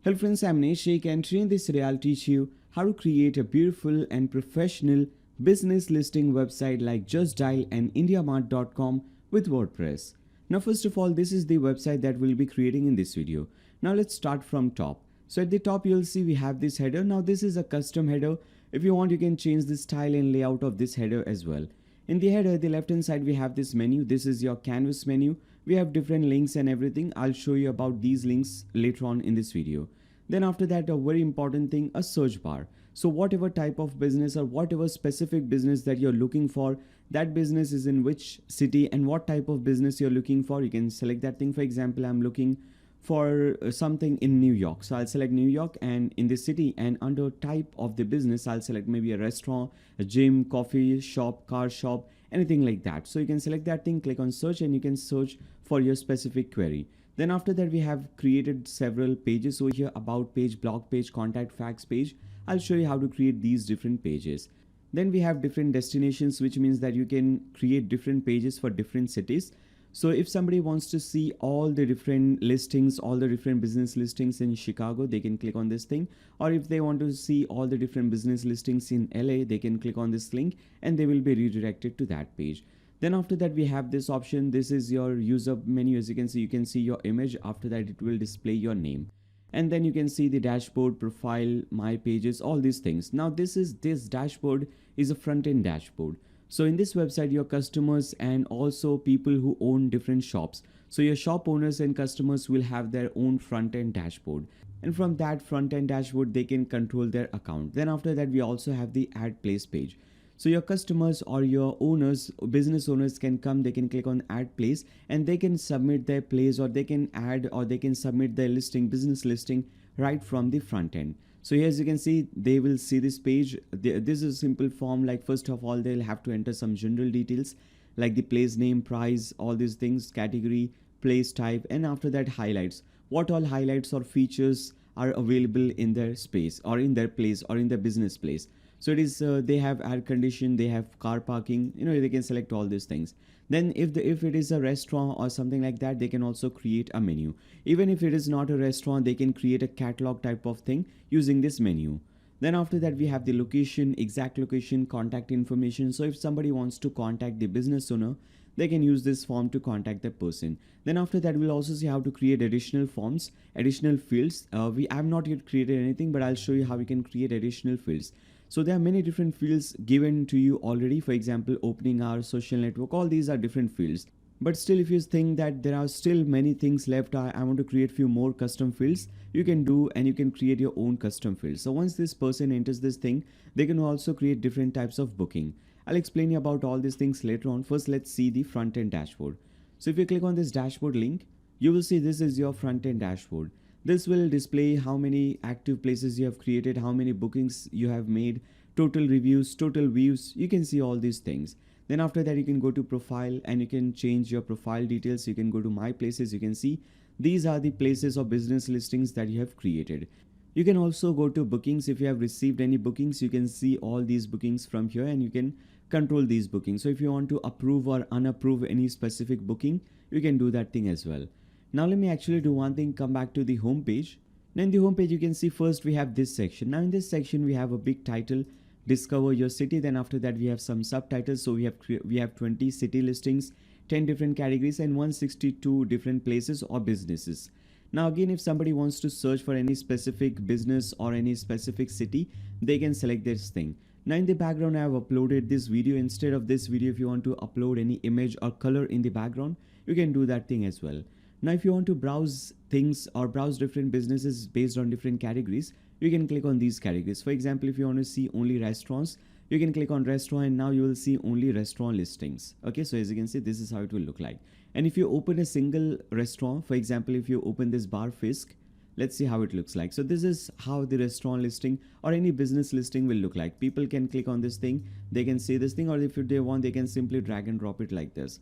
Hello friends, I'm Nishik and today in this video I'll teach you how to create a beautiful and professional business listing website like JustDial and IndiaMart.com with WordPress. Now first of all, this is the website that we'll be creating in this video. Now let's start from top. So at the top you'll see we have this header. Now this is a custom header. If you want you can change the style and layout of this header as well. In the header at the left hand side we have this menu. This is your canvas menu. We have different links and everything. I'll show you about these links later on in this video. Then after that, a very important thing, a search bar. So whatever type of business or whatever specific business that you're looking for, that business is in which city and what type of business you're looking for, you can select that thing. For example, I'm looking for something in New York. So I'll select New York and in the city, and under type of the business, I'll select maybe a restaurant, a gym, coffee shop, car shop, anything like that. So you can select that thing, click on search, and you can search for your specific query. Then after that, we have created several pages over here: about page, blog page, contact facts page. I'll show you how to create these different pages. Then we have different destinations, which means that you can create different pages for different cities. So if somebody wants to see all the different listings, all the different business listings in Chicago, they can click on this thing. Or if they want to see all the different business listings in LA, they can click on this link and they will be redirected to that page. Then after that, we have this option. This is your user menu. As you can see your image. After that, it will display your name. And then you can see the dashboard, profile, my pages, all these things. Now this dashboard is a front-end dashboard. So in this website, your customers and also people who own different shops. So your shop owners and customers will have their own front-end dashboard. And from that front-end dashboard, they can control their account. Then after that, we also have the add place page. So your customers or your owners, business owners can come, they can click on add place and they can submit their place, or they can add, or they can submit their listing, business listing right from the front end. So here, as you can see, they will see this page. This is a simple form. Like first of all, they'll have to enter some general details like the place name, price, all these things, category, place type, and after that highlights. What all highlights or features are available in their space or in their place or in their business place. So it is they have air condition, they have car parking, they can select all these things. Then if it is a restaurant or something like that, they can also create a menu. Even if it is not a restaurant, they can create a catalog type of thing using this menu. Then after that, we have the location, exact location, contact information. So if somebody wants to contact the business owner, they can use this form to contact the person. Then after that, we'll also see how to create additional forms, additional fields. I have not yet created anything, but I'll show you how we can create additional fields. So there are many different fields given to you already. For example, opening hours, social network, all these are different fields. But still, if you think that there are still many things left, I want to create few more custom fields, you can do, and you can create your own custom fields. So once this person enters this thing, they can also create different types of booking. I'll explain you about all these things later on. First, let's see the front end dashboard. So if you click on this dashboard link, you will see this is your front end dashboard. This will display how many active places you have created, how many bookings you have made, total reviews, total views. You can see all these things. Then after that, you can go to profile and you can change your profile details. You can go to my places. You can see these are the places or business listings that you have created. You can also go to bookings. If you have received any bookings, you can see all these bookings from here and you can control these bookings. So if you want to approve or unapprove any specific booking, you can do that thing as well. Now let me actually do one thing, come back to the home page. Now in the home page, you can see first we have this section. Now in this section, we have a big title, discover your city. Then after that, we have some subtitles. So we have 20 city listings, 10 different categories, and 162 different places or businesses. Now again, if somebody wants to search for any specific business or any specific city, they can select this thing. Now in the background, I have uploaded this video. Instead of this video, if you want to upload any image or color in the background, you can do that thing as well. Now if you want to browse things or browse different businesses based on different categories, you can click on these categories. For example, if you want to see only restaurants, you can click on restaurant and now you will see only restaurant listings. Okay, so as you can see, this is how it will look like. And if you open a single restaurant, for example, if you open this Bar Fisk, let's see how it looks like. So this is how the restaurant listing or any business listing will look like. People can click on this thing, they can see this thing, or if they want, they can simply drag and drop it like this.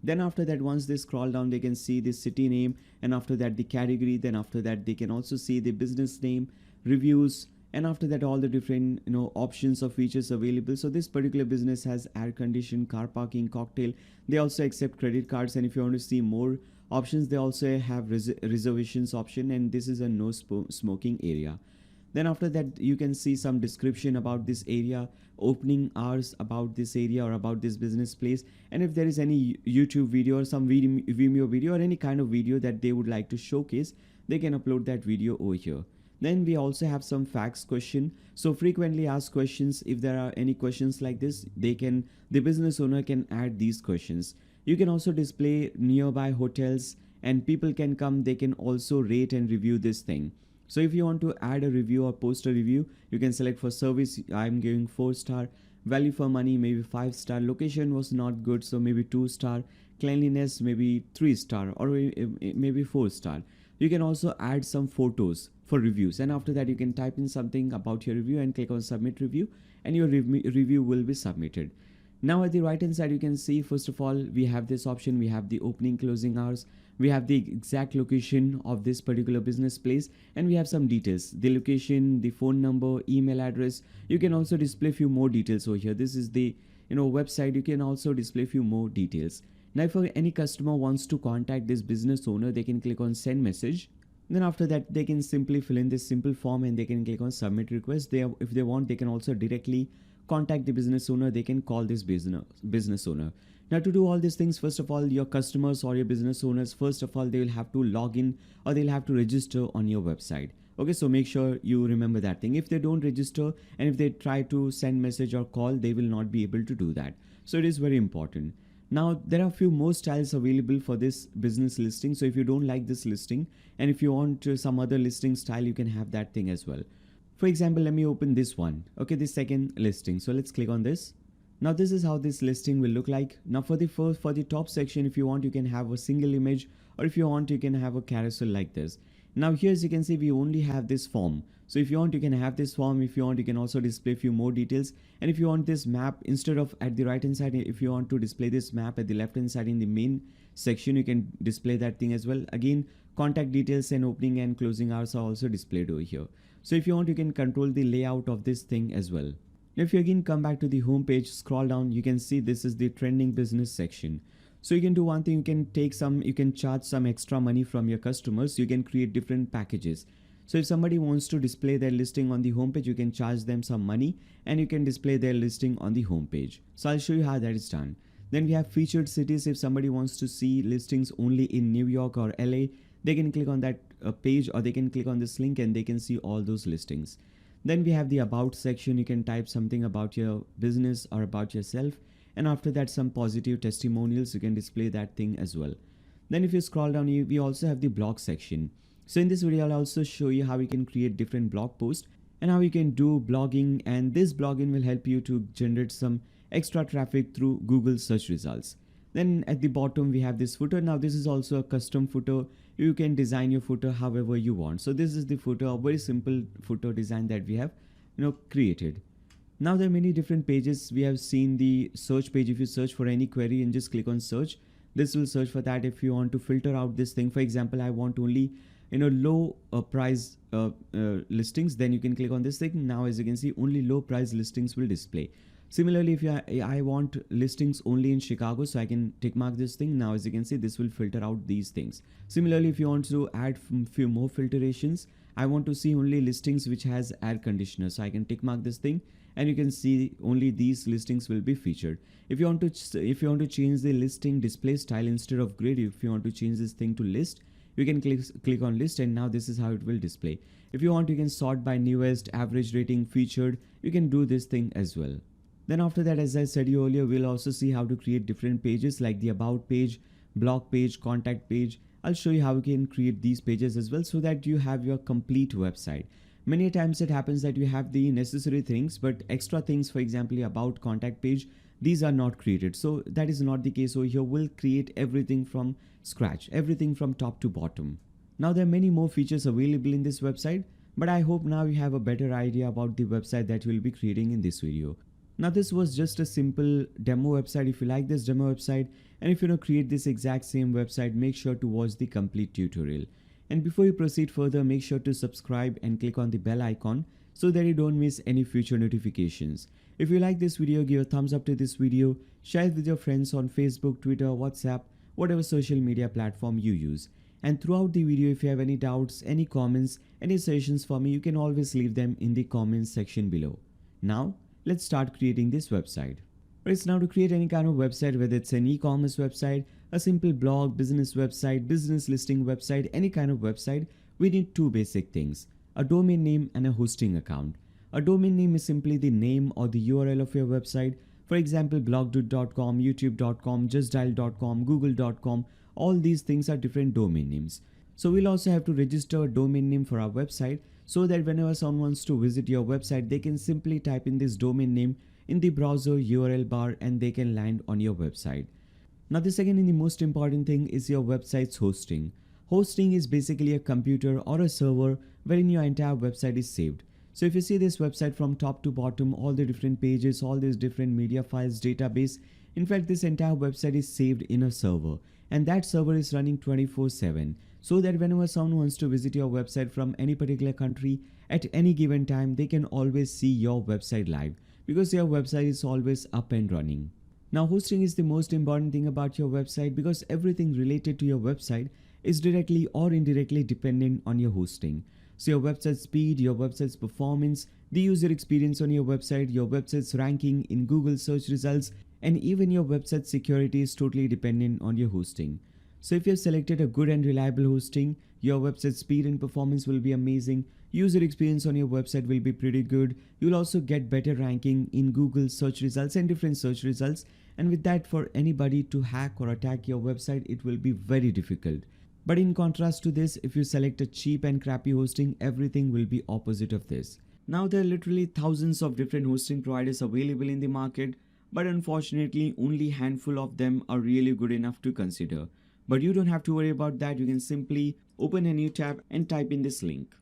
Then after that, once they scroll down, they can see the city name, and after that the category. Then after that, they can also see the business name, reviews, and after that all the different options or features available. So this particular business has air condition, car parking, cocktail. They also accept credit cards, and if you want to see more options. They also have reservations option, and this is a no smoking area. Then after that you can see some description about this area, opening hours about this area or about this business place, and if there is any YouTube video or some Vimeo video or any kind of video that they would like to showcase, they can upload that video over here. Then we also have some facts question, so frequently asked questions. If there are any questions like this, the business owner can add these questions. You can also display nearby hotels, and people can come, they can also rate and review this thing. So if you want to add a review or post a review, you can select for service, I'm giving 4-star, value for money maybe 5-star, location was not good so maybe 2-star, cleanliness maybe 3-star, or maybe 4-star. You can also add some photos for reviews, and after that you can type in something about your review and click on submit review, and your review will be submitted. Now at the right hand side you can see, first of all we have this option, we have the opening closing hours, we have the exact location of this particular business place, and we have some details, the location, the phone number, email address. You can also display few more details over here. This is the website. You can also display few more details. Now if any customer wants to contact this business owner, they can click on send message. Then after that they can simply fill in this simple form and they can click on submit request. If they want, they can also directly contact the business owner. They can call this business owner. Now to do all these things, first of all your customers or your business owners, first of all they will have to log in or they'll have to register on your website. Okay, so make sure you remember that thing. If they don't register and if they try to send message or call, they will not be able to do that. So it is very important. Now there are a few more styles available for this business listing. So if you don't like this listing and if you want some other listing style, you can have that thing as well. For example, let me open this one. Okay, the second listing. So let's click on this. Now this is how this listing will look like. Now for the top section, if you want, you can have a single image, or if you want, you can have a carousel like this. Now here, as you can see, we only have this form. So if you want, you can have this form. If you want, you can also display a few more details. And if you want this map, instead of at the right hand side, if you want to display this map at the left hand side in the main section, you can display that thing as well. Again, contact details and opening and closing hours are also displayed over here. So if you want, you can control the layout of this thing as well. If you again come back to the home page, scroll down, you can see this is the trending business section. So you can do one thing, you can charge some extra money from your customers. You can create different packages. So if somebody wants to display their listing on the home page, you can charge them some money and you can display their listing on the home page. So I'll show you how that is done. Then we have featured cities. If somebody wants to see listings only in New York or LA, they can click on that page, or they can click on this link and they can see all those listings. Then we have the about section. You can type something about your business or about yourself, and after that some positive testimonials. You can display that thing as well. Then if you scroll down, we also have the blog section. So in this video I'll also show you how you can create different blog posts and how you can do blogging, and this blogging will help you to generate some extra traffic through Google search results. Then at the bottom we have this footer. Now this is also a custom footer. You can design your footer however you want. So this is the footer, a very simple footer design that we have created. Now there are many different pages. We have seen the search page. If you search for any query and just click on search, this will search for that. If you want to filter out this thing, for example, I want only low price listings, then you can click on this thing. Now as you can see, only low price listings will display. Similarly, if I want listings only in Chicago, so I can tick mark this thing. Now as you can see, this will filter out these things. Similarly, if you want to add few more filtrations, I want to see only listings which has air conditioner, so I can tick mark this thing and you can see only these listings will be featured. If you want to change the listing display style, instead of grid, if you want to change this thing to list, you can click on list, and now this is how it will display. If you want, you can sort by newest, average rating, featured. You can do this thing as well. Then after that, as I said you earlier, we'll also see how to create different pages like the about page, blog page, contact page. I'll show you how you can create these pages as well, so that you have your complete website. Many times it happens that you have the necessary things, but extra things, for example, about contact page, these are not created. So that is not the case. So here we'll create everything from scratch, everything from top to bottom. Now there are many more features available in this website, but I hope now you have a better idea about the website that we'll be creating in this video. Now this was just a simple demo website. If you like this demo website and if you want to create this exact same website, make sure to watch the complete tutorial. And before you proceed further, make sure to subscribe and click on the bell icon so that you don't miss any future notifications. If you like this video, give a thumbs up to this video, share it with your friends on Facebook, Twitter, WhatsApp, whatever social media platform you use. And throughout the video, if you have any doubts, any comments, any suggestions for me, you can always leave them in the comments section below. Now, let's start creating this website. Right, now to create any kind of website, whether it's an e-commerce website, a simple blog, business website, business listing website, any kind of website, we need two basic things: a domain name and a hosting account. A domain name is simply the name or the URL of your website. For example, blogdude.com, youtube.com, justdial.com, google.com, all these things are different domain names. So we'll also have to register a domain name for our website so that whenever someone wants to visit your website, they can simply type in this domain name in the browser URL bar and they can land on your website. Now the second and the most important thing is your website's hosting. Hosting is basically a computer or a server wherein your entire website is saved. So if you see this website from top to bottom, all the different pages, all these different media files, database, in fact this entire website is saved in a server, and that server is running 24/7, so that whenever someone wants to visit your website from any particular country at any given time, they can always see your website live because your website is always up and running. Now hosting is the most important thing about your website because everything related to your website is directly or indirectly dependent on your hosting. So your website speed, your website's performance, the user experience on your website's ranking in Google search results, and even your website security is totally dependent on your hosting. So if you have selected a good and reliable hosting, your website speed and performance will be amazing. User experience on your website will be pretty good. You'll also get better ranking in Google search results and different search results. And with that, for anybody to hack or attack your website, it will be very difficult. But in contrast to this, if you select a cheap and crappy hosting, everything will be opposite of this. Now there are literally thousands of different hosting providers available in the market, but unfortunately only handful of them are really good enough to consider. But you don't have to worry about that. You can simply open a new tab and type in this link.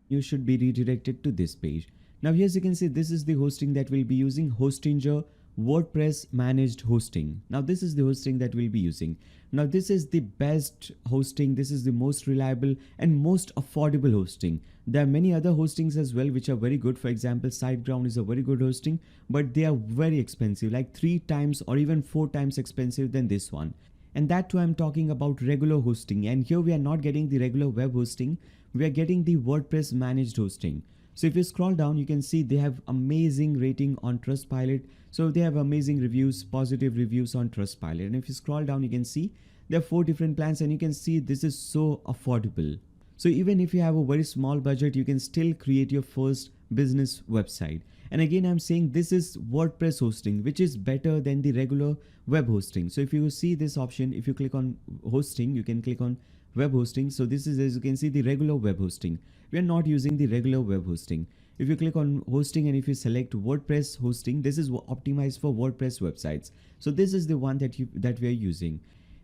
You should be redirected to this page. Now here as you can see, this is the hosting that we'll be using, Hostinger WordPress managed hosting. Now this is the hosting that we'll be using. Now this is the best hosting, this is the most reliable and most affordable hosting. There are many other hostings as well which are very good. For example, SiteGround is a very good hosting, but they are very expensive, like 3 times or even 4 times expensive than this one. And that too I'm talking about regular hosting, and here we are not getting the regular web hosting, we are getting the WordPress managed hosting. So if you scroll down, you can see they have amazing rating on Trustpilot. So they have amazing reviews, positive reviews on Trustpilot. And if you scroll down, you can see there are 4 different plans, and you can see this is so affordable. So even if you have a very small budget, you can still create your first business website. And again, I'm saying this is WordPress hosting, which is better than the regular web hosting. So if you see this option, if you click on hosting, you can click on web hosting. So this is, as you can see, the regular web hosting. We are not using the regular web hosting. If you click on hosting and if you select WordPress hosting, this is optimized for WordPress websites. So this is the one that we are using.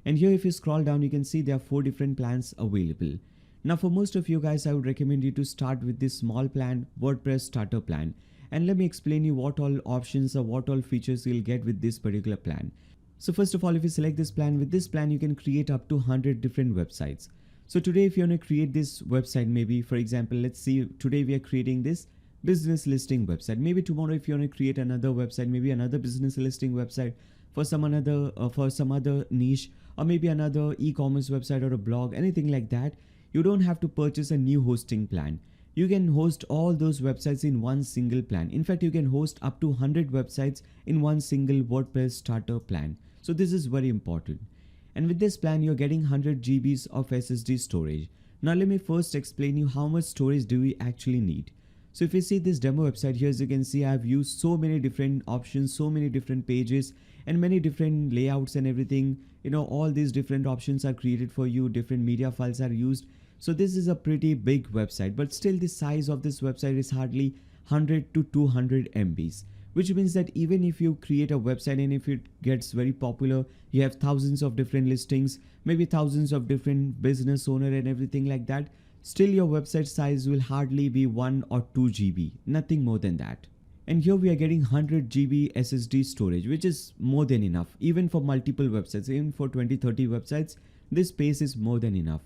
And here if you scroll down, you can see there are 4 different plans available. Now for most of you guys, I would recommend you to start with this small plan, WordPress starter plan. And let me explain you what all options or what all features you'll get with this particular plan. So first of all, if you select this plan, with this plan you can create up to 100 different websites. So today if you want to create this website, maybe for example, let's see, today we are creating this business listing website. Maybe tomorrow if you want to create another website, maybe another business listing website for some other niche, or maybe another e-commerce website or a blog, anything like that, you don't have to purchase a new hosting plan. You can host all those websites in one single plan. In fact, you can host up to 100 websites in one single WordPress starter plan. So this is very important. And with this plan, you're getting 100 GBs of SSD storage. Now let me first explain you how much storage do we actually need. So if you see this demo website here, as you can see, I've used so many different options, so many different pages and many different layouts and everything. You know, all these different options are created for you, different media files are used. So this is a pretty big website, but still the size of this website is hardly 100 to 200 MBs, which means that even if you create a website and if it gets very popular, you have thousands of different listings, maybe thousands of different business owner and everything like that, still your website size will hardly be 1 or 2 GB, nothing more than that. And here we are getting 100 GB SSD storage, which is more than enough, even for multiple websites, even for 20-30 websites, this space is more than enough.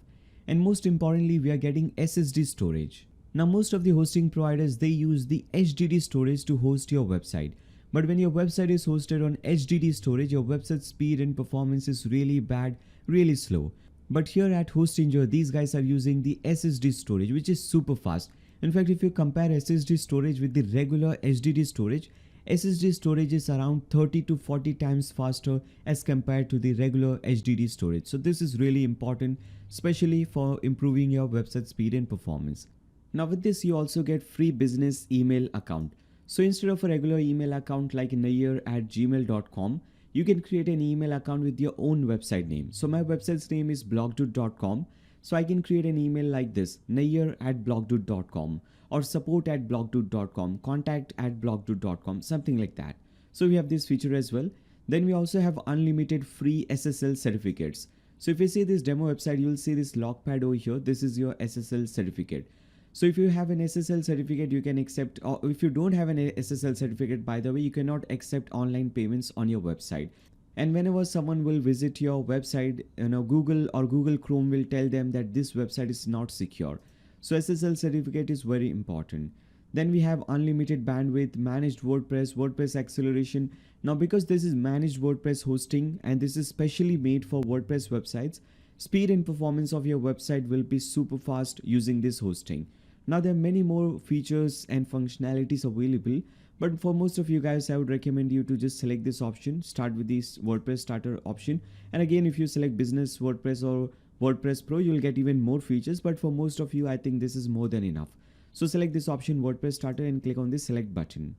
and most importantly, we are getting SSD storage. Now most of the hosting providers, they use the HDD storage to host your website. But when your website is hosted on HDD storage, your website speed and performance is really bad, really slow. But here at Hostinger, these guys are using the SSD storage, which is super fast. In fact, if you compare SSD storage with the regular HDD storage, SSD storage is around 30 to 40 times faster as compared to the regular HDD storage. So this is really important, especially for improving your website speed and performance. Now with this, you also get free business email account. So instead of a regular email account like nair@gmail.com, you can create an email account with your own website name. So my website's name is blogdude.com. So I can create an email like this, nair@blogdude.com or support@blogdude.com, contact@blogdude.com, something like that. So we have this feature as well. Then we also have unlimited free SSL certificates. So if you see this demo website, you will see this logpad over here. This is your SSL certificate. So if you have an SSL certificate, you can accept, or if you don't have an SSL certificate, by the way, you cannot accept online payments on your website. And whenever someone will visit your website, Google or Google Chrome will tell them that this website is not secure. So SSL certificate is very important. Then we have unlimited bandwidth, managed WordPress, WordPress acceleration. Now because this is managed WordPress hosting and this is specially made for WordPress websites, speed and performance of your website will be super fast using this hosting. Now there are many more features and functionalities available, but for most of you guys, I would recommend you to just select this option, start with this WordPress starter option. And again, if you select business WordPress or WordPress Pro, you'll get even more features, but for most of you, I think this is more than enough. So select this option WordPress starter and click on the select button.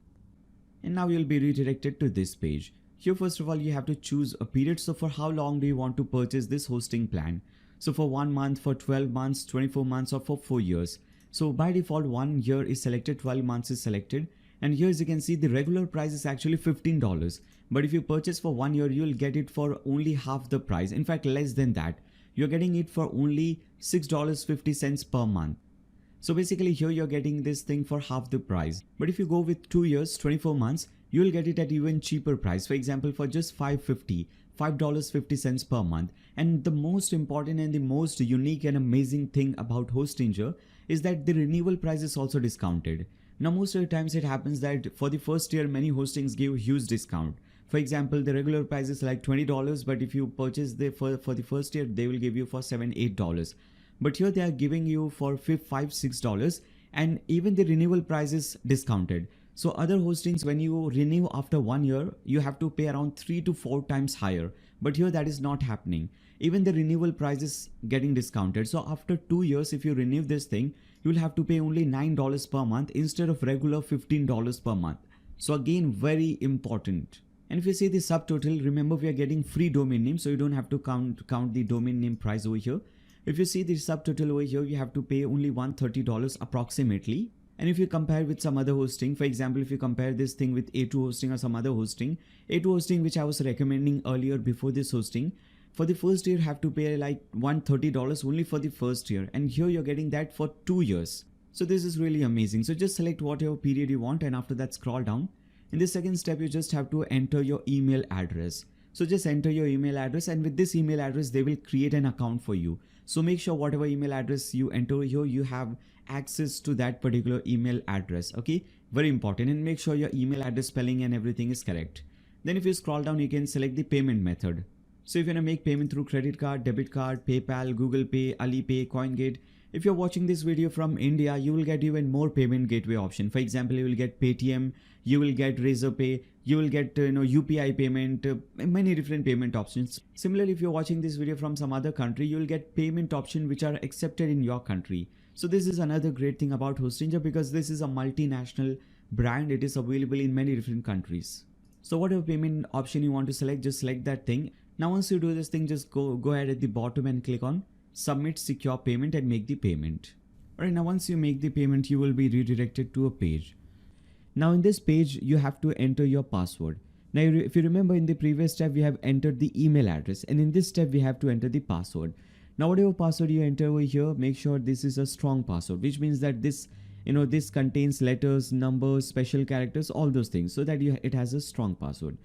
And now you'll be redirected to this page. Here, first of all, you have to choose a period. So for how long do you want to purchase this hosting plan? So for 1 month, for 12 months, 24 months, or for 4 years. So by default, 1 year is selected, 12 months is selected. And here as you can see, the regular price is actually $15. But if you purchase for 1 year, you'll get it for only half the price. In fact, less than that. You're getting it for only $6.50 per month. So basically here you're getting this thing for half the price. But if you go with 2 years, 24 months, you'll get it at even cheaper price. For example, for just $5.50 per month. And the most important and the most unique and amazing thing about Hostinger is that the renewal price is also discounted. Now most of the times it happens that for the first year many hostings give huge discount. For example, the regular price is like $20, but if you purchase for the first year, they will give you for $7-8. But here they are giving you for $5-6, and even the renewal price is discounted. So other hostings, when you renew after 1 year, you have to pay around 3 to 4 times higher. But here that is not happening. Even the renewal price is getting discounted. So after 2 years, if you renew this thing, you will have to pay only $9 per month instead of regular $15 per month. So again, very important. And if you see the subtotal, remember we are getting free domain name, so you don't have to count the domain name price over here. If you see the subtotal over here, you have to pay only $130 approximately. And if you compare with some other hosting, for example, if you compare this thing with A2 hosting or some other hosting, A2 hosting which I was recommending earlier before this hosting, for the first year have to pay like $130 only for the first year, and here you're getting that for 2 years. So this is really amazing. So just select whatever period you want, and after that scroll down. In the second step, you just have to enter your email address. So just enter your email address, and with this email address they will create an account for you. So make sure whatever email address you enter here, you have access to that particular email address. Okay, very important. And make sure your email address spelling and everything is correct. Then if you scroll down, you can select the payment method. So if you want to make payment through credit card, debit card, PayPal, Google Pay, Alipay, CoinGate. If you're watching this video from India, you will get even more payment gateway option. For example, you will get Paytm, you will get Razorpay, you will get UPI payment, many different payment options. Similarly, if you're watching this video from some other country, you will get payment option which are accepted in your country. So this is another great thing about Hostinger, because this is a multinational brand. It is available in many different countries. So whatever payment option you want to select, just select that thing. Now once you do this thing, just go ahead at the bottom and click on submit secure payment and make the payment. Alright, now once you make the payment, you will be redirected to a page. Now in this page, you have to enter your password. Now if you remember, in the previous step we have entered the email address, and in this step we have to enter the password. Now whatever password you enter over here, make sure this is a strong password, which means that this this contains letters, numbers, special characters, all those things, so that it has a strong password.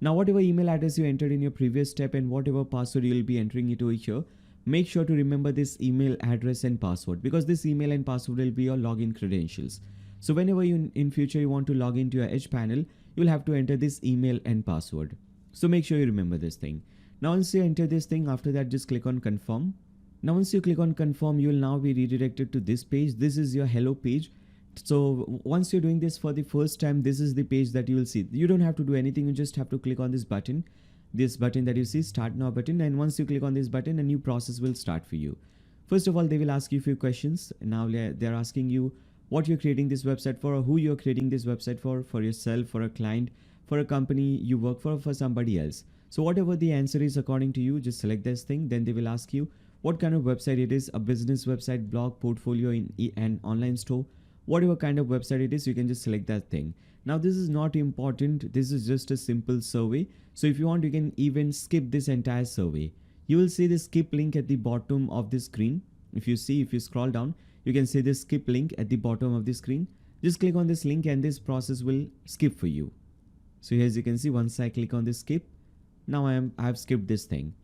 Now whatever email address you entered in your previous step and whatever password you will be entering it over here, make sure to remember this email address and password, because this email and password will be your login credentials. So whenever you in future you want to log into your edge panel, you'll have to enter this email and password. So make sure you remember this thing. Now once you enter this thing, after that just click on confirm. Now once you click on confirm, you will now be redirected to this page. This is your hello page. So once you're doing this for the first time, this is the page that you will see. You don't have to do anything, you just have to click on this button that you see, start now button, and once you click on this button, a new process will start for you. First of all, they will ask you a few questions. Now they're asking you what you're creating this website for, or who you're creating this website for yourself, for a client, for a company you work for somebody else. So whatever the answer is according to you, just select this thing. Then they will ask you what kind of website it is, a business website, blog, portfolio, an online store, whatever kind of website it is, you can just select that thing. Now this is not important, this is just a simple survey. So if you want, you can even skip this entire survey. You will see the skip link at the bottom of the screen. If you scroll down, you can see the skip link at the bottom of the screen. Just click on this link and this process will skip for you. So here, as you can see, once I click on this skip, now I have skipped this thing.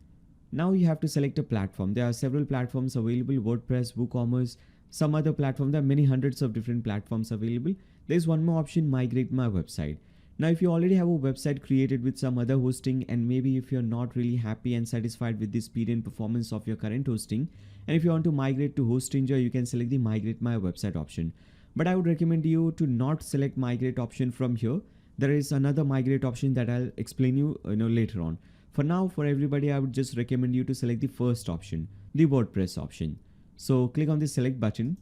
Now you have to select a platform. There are several platforms available: WordPress, WooCommerce, some other platform. There are many hundreds of different platforms available. There's one more option, migrate my website. Now if you already have a website created with some other hosting, and maybe if you're not really happy and satisfied with the speed and performance of your current hosting, and if you want to migrate to Hostinger, you can select the migrate my website option. But I would recommend you to not select migrate option from here. There is another migrate option that I'll explain you later on. For now, for everybody, I would just recommend you to select the first option, the WordPress option. So click on this select button.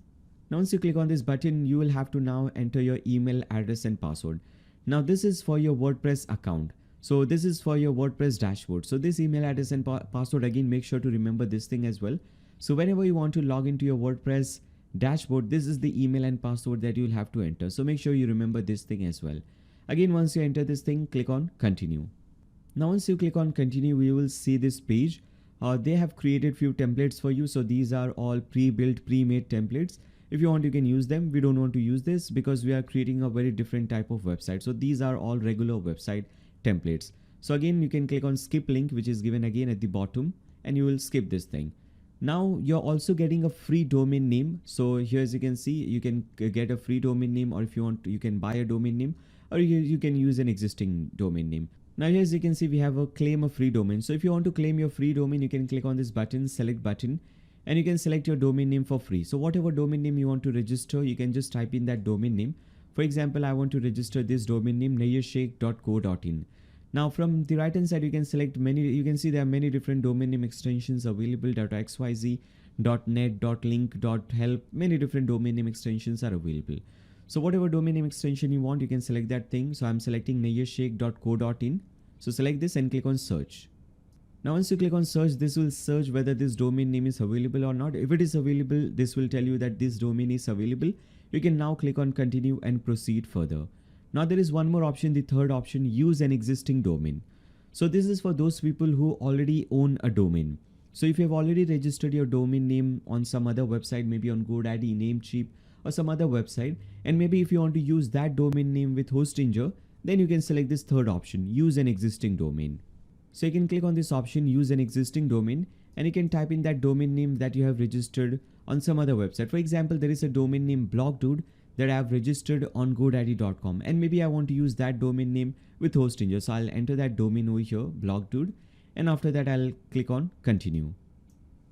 Now once you click on this button, you will have to now enter your email address and password. Now this is for your WordPress account. So this is for your WordPress dashboard. So this email address and password, again, make sure to remember this thing as well. So whenever you want to log into your WordPress dashboard, this is the email and password that you'll have to enter. So make sure you remember this thing as well. Again, once you enter this thing, click on continue. Now once you click on continue, you will see this page. They have created few templates for you. So these are all pre-built, pre-made templates. If you want, you can use them. We don't want to use this because we are creating a very different type of website. So these are all regular website templates. So again, you can click on skip link, which is given again at the bottom, and you will skip this thing. Now you're also getting a free domain name. So here, as you can see, you can get a free domain name, or if you want to, you can buy a domain name, or you can use an existing domain name. Now here, as you can see, we have a claim a free domain. So if you want to claim your free domain, you can click on this button, select button, and you can select your domain name for free. So whatever domain name you want to register, you can just type in that domain name. For example, I want to register this domain name, nayershake.co.in. Now from the right hand side, you can select many, you can see there are many different domain name extensions available, .xyz, .net, .link, .help, many different domain name extensions are available. So whatever domain name extension you want, you can select that thing. So I'm selecting nayershake.co.in. So select this and click on search. Now once you click on search, this will search whether this domain name is available or not. If it is available, this will tell you that this domain is available. You can now click on continue and proceed further. Now there is one more option, the third option, use an existing domain. So this is for those people who already own a domain. So if you have already registered your domain name on some other website, maybe on GoDaddy, Namecheap, or some other website, and maybe if you want to use that domain name with Hostinger, then you can select this third option, use an existing domain. So you can click on this option, use an existing domain, and you can type in that domain name that you have registered on some other website. For example, there is a domain name blogdude that I have registered on godaddy.com, and maybe I want to use that domain name with Hostinger. So I'll enter that domain over here, blogdude, and after that I'll click on continue.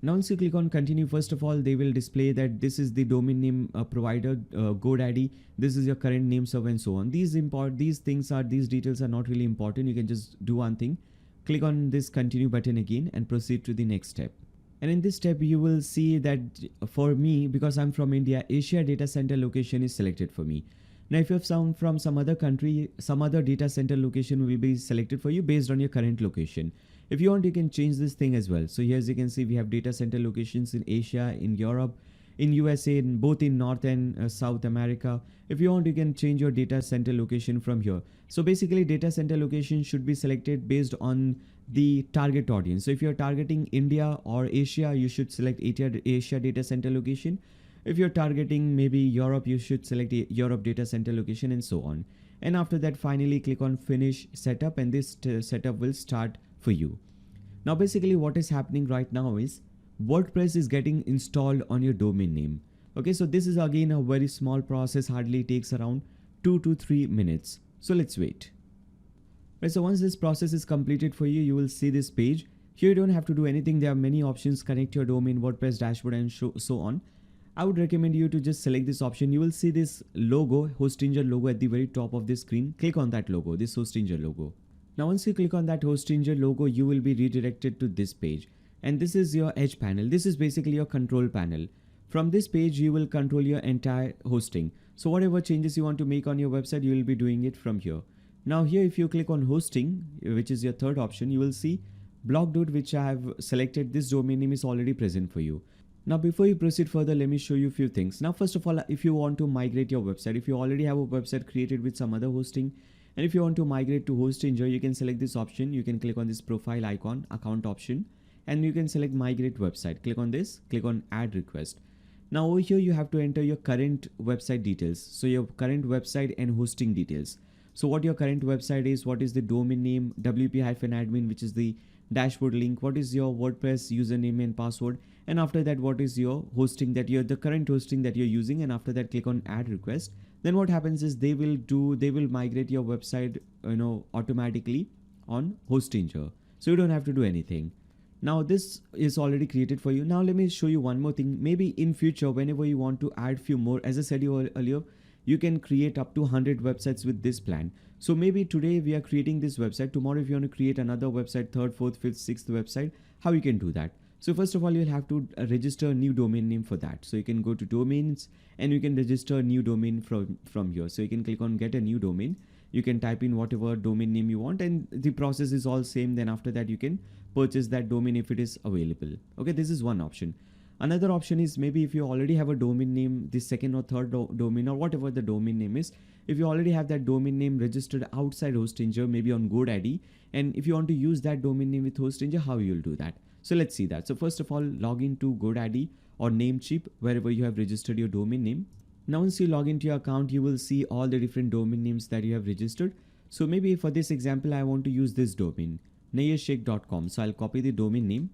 Now once you click on continue, first of all, they will display that this is the domain name provider, GoDaddy, this is your current name server, and so on. These details are not really important. You can just do one thing, click on this continue button again and proceed to the next step. And in this step, you will see that for me, because I'm from India, Asia data center location is selected for me. Now if you have from some other country, some other data center location will be selected for you based on your current location. If you want, you can change this thing as well. So here, as you can see, we have data center locations in Asia, in Europe, in USA, both in North and South America. If you want, you can change your data center location from here. So basically, data center location should be selected based on the target audience. So if you're targeting India or Asia, you should select Asia data center location. If you're targeting maybe Europe, you should select Europe data center location, and so on. And after that, finally click on finish setup, and this setup will start for you. Now basically what is happening right now is WordPress is getting installed on your domain name. Okay, so this is again a very small process, hardly takes around 2 to 3 minutes. So let's wait. Right, so once this process is completed for you, you will see this page. Here you don't have to do anything. There are many options: connect your domain, WordPress dashboard, and so on. I would recommend you to just select this option. You will see this logo, Hostinger logo, at the very top of the screen. Click on that logo, this Hostinger logo. Now once you click on that Hostinger logo, you will be redirected to this page. And this is your edge panel. This is basically your control panel. From this page, you will control your entire hosting. So whatever changes you want to make on your website, you will be doing it from here. Now here, if you click on hosting, which is your third option, you will see blog.de, which I have selected. This domain name is already present for you. Now before you proceed further, let me show you a few things. Now first of all, if you want to migrate your website, if you already have a website created with some other hosting, and if you want to migrate to Hostinger, you can select this option. You can click on this profile icon, account option, and you can select migrate website. Click on this, click on add request. Now over here, you have to enter your current website details. So your current website and hosting details. So what your current website is, what is the domain name, wp-admin, which is the dashboard link, what is your WordPress username and password, and after that, what is your hosting that the current hosting that you're using, and after that, click on add request. Then what happens is they will migrate your website, automatically on Hostinger. So you don't have to do anything. Now this is already created for you. Now let me show you one more thing. Maybe in future, whenever you want to add few more, as I said earlier, you can create up to 100 websites with this plan. So maybe today we are creating this website. Tomorrow, if you want to create another website, third, fourth, fifth, sixth website, how you can do that? So first of all, you'll have to register a new domain name for that. So you can go to domains and you can register a new domain from here. So you can click on get a new domain. You can type in whatever domain name you want, and the process is all same. Then after that, you can purchase that domain if it is available. Okay, this is one option. Another option is maybe if you already have a domain name, the second or third domain or whatever the domain name is, if you already have that domain name registered outside Hostinger, maybe on GoDaddy, and if you want to use that domain name with Hostinger, how you'll do that? So let's see that. So first of all, log into GoDaddy or Namecheap, wherever you have registered your domain name. Now once you log into your account, you will see all the different domain names that you have registered. So maybe for this example, I want to use this domain, nayershake.com. So I'll copy the domain name.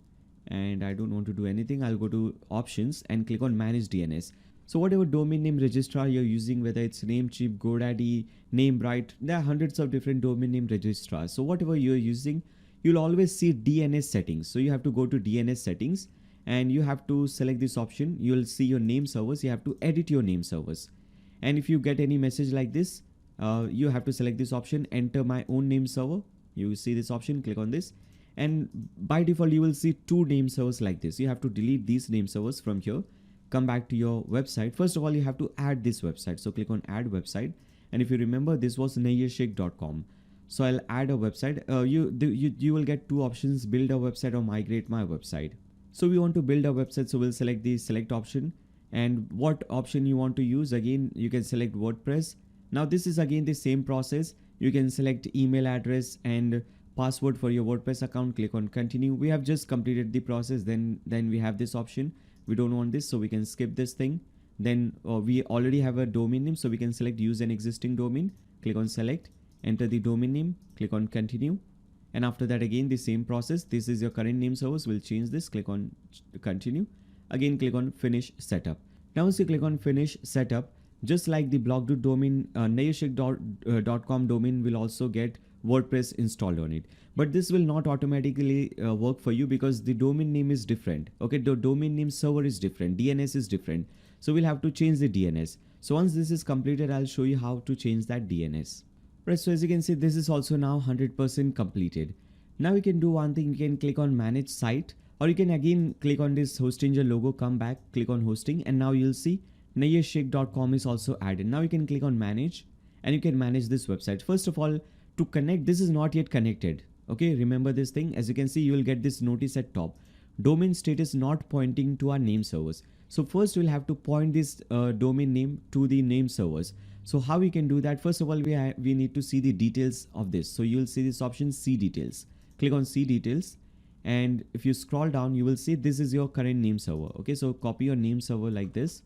And I don't want to do anything. I'll go to options and click on manage DNS. So whatever domain name registrar you're using, whether it's Namecheap, GoDaddy, Namebright, there are hundreds of different domain name registrars. So whatever you're using, you'll always see DNS settings. So you have to go to DNS settings and you have to select this option. You'll see your name servers. You have to edit your name servers. And if you get any message like this, you have to select this option, enter my own name server. You see this option, click on this. And by default, you will see two name servers like this. You have to delete these name servers from here. Come back to your website. First of all, you have to add this website. So click on add website. And if you remember, this was nayershake.com. So I'll add a website. You will get two options, build a website or migrate my website. So we want to build a website. So we'll select the select option. And what option you want to use? Again, you can select WordPress. Now this is again the same process. You can select email address and password for your WordPress account. Click on continue. We have just completed the process. Then we have this option. We don't want this, so we can skip this thing. Then we already have a domain name, so we can select use an existing domain. Click on select, enter the domain name, click on continue. And after that, again the same process. This is your current name servers. We'll change this. Click on continue. Again, click on finish setup. Now once you click on finish setup, just like the blog domain, nayershake.com domain will also get WordPress installed on it. But this will not automatically work for you because the domain name is different. Okay, the domain name server is different, DNS is different. So we'll have to change the DNS. So once this is completed, I'll show you how to change that DNS. Right, so as you can see, this is also now 100% completed. Now you can do one thing. You can click on manage site, or you can again click on this Hostinger logo, come back, click on hosting, and now you'll see nayershake.com is also added. Now you can click on manage and you can manage this website. First of all, to connect, this is not yet connected. Okay, remember this thing. As you can see, you will get this notice at top, domain status not pointing to our name servers. So first we'll have to point this domain name to the name servers. So how we can do that? First of all, we need to see the details of this. So you'll see this option, see details. Click on see details. And if you scroll down, you will see this is your current name server. Okay, so copy your name server like this.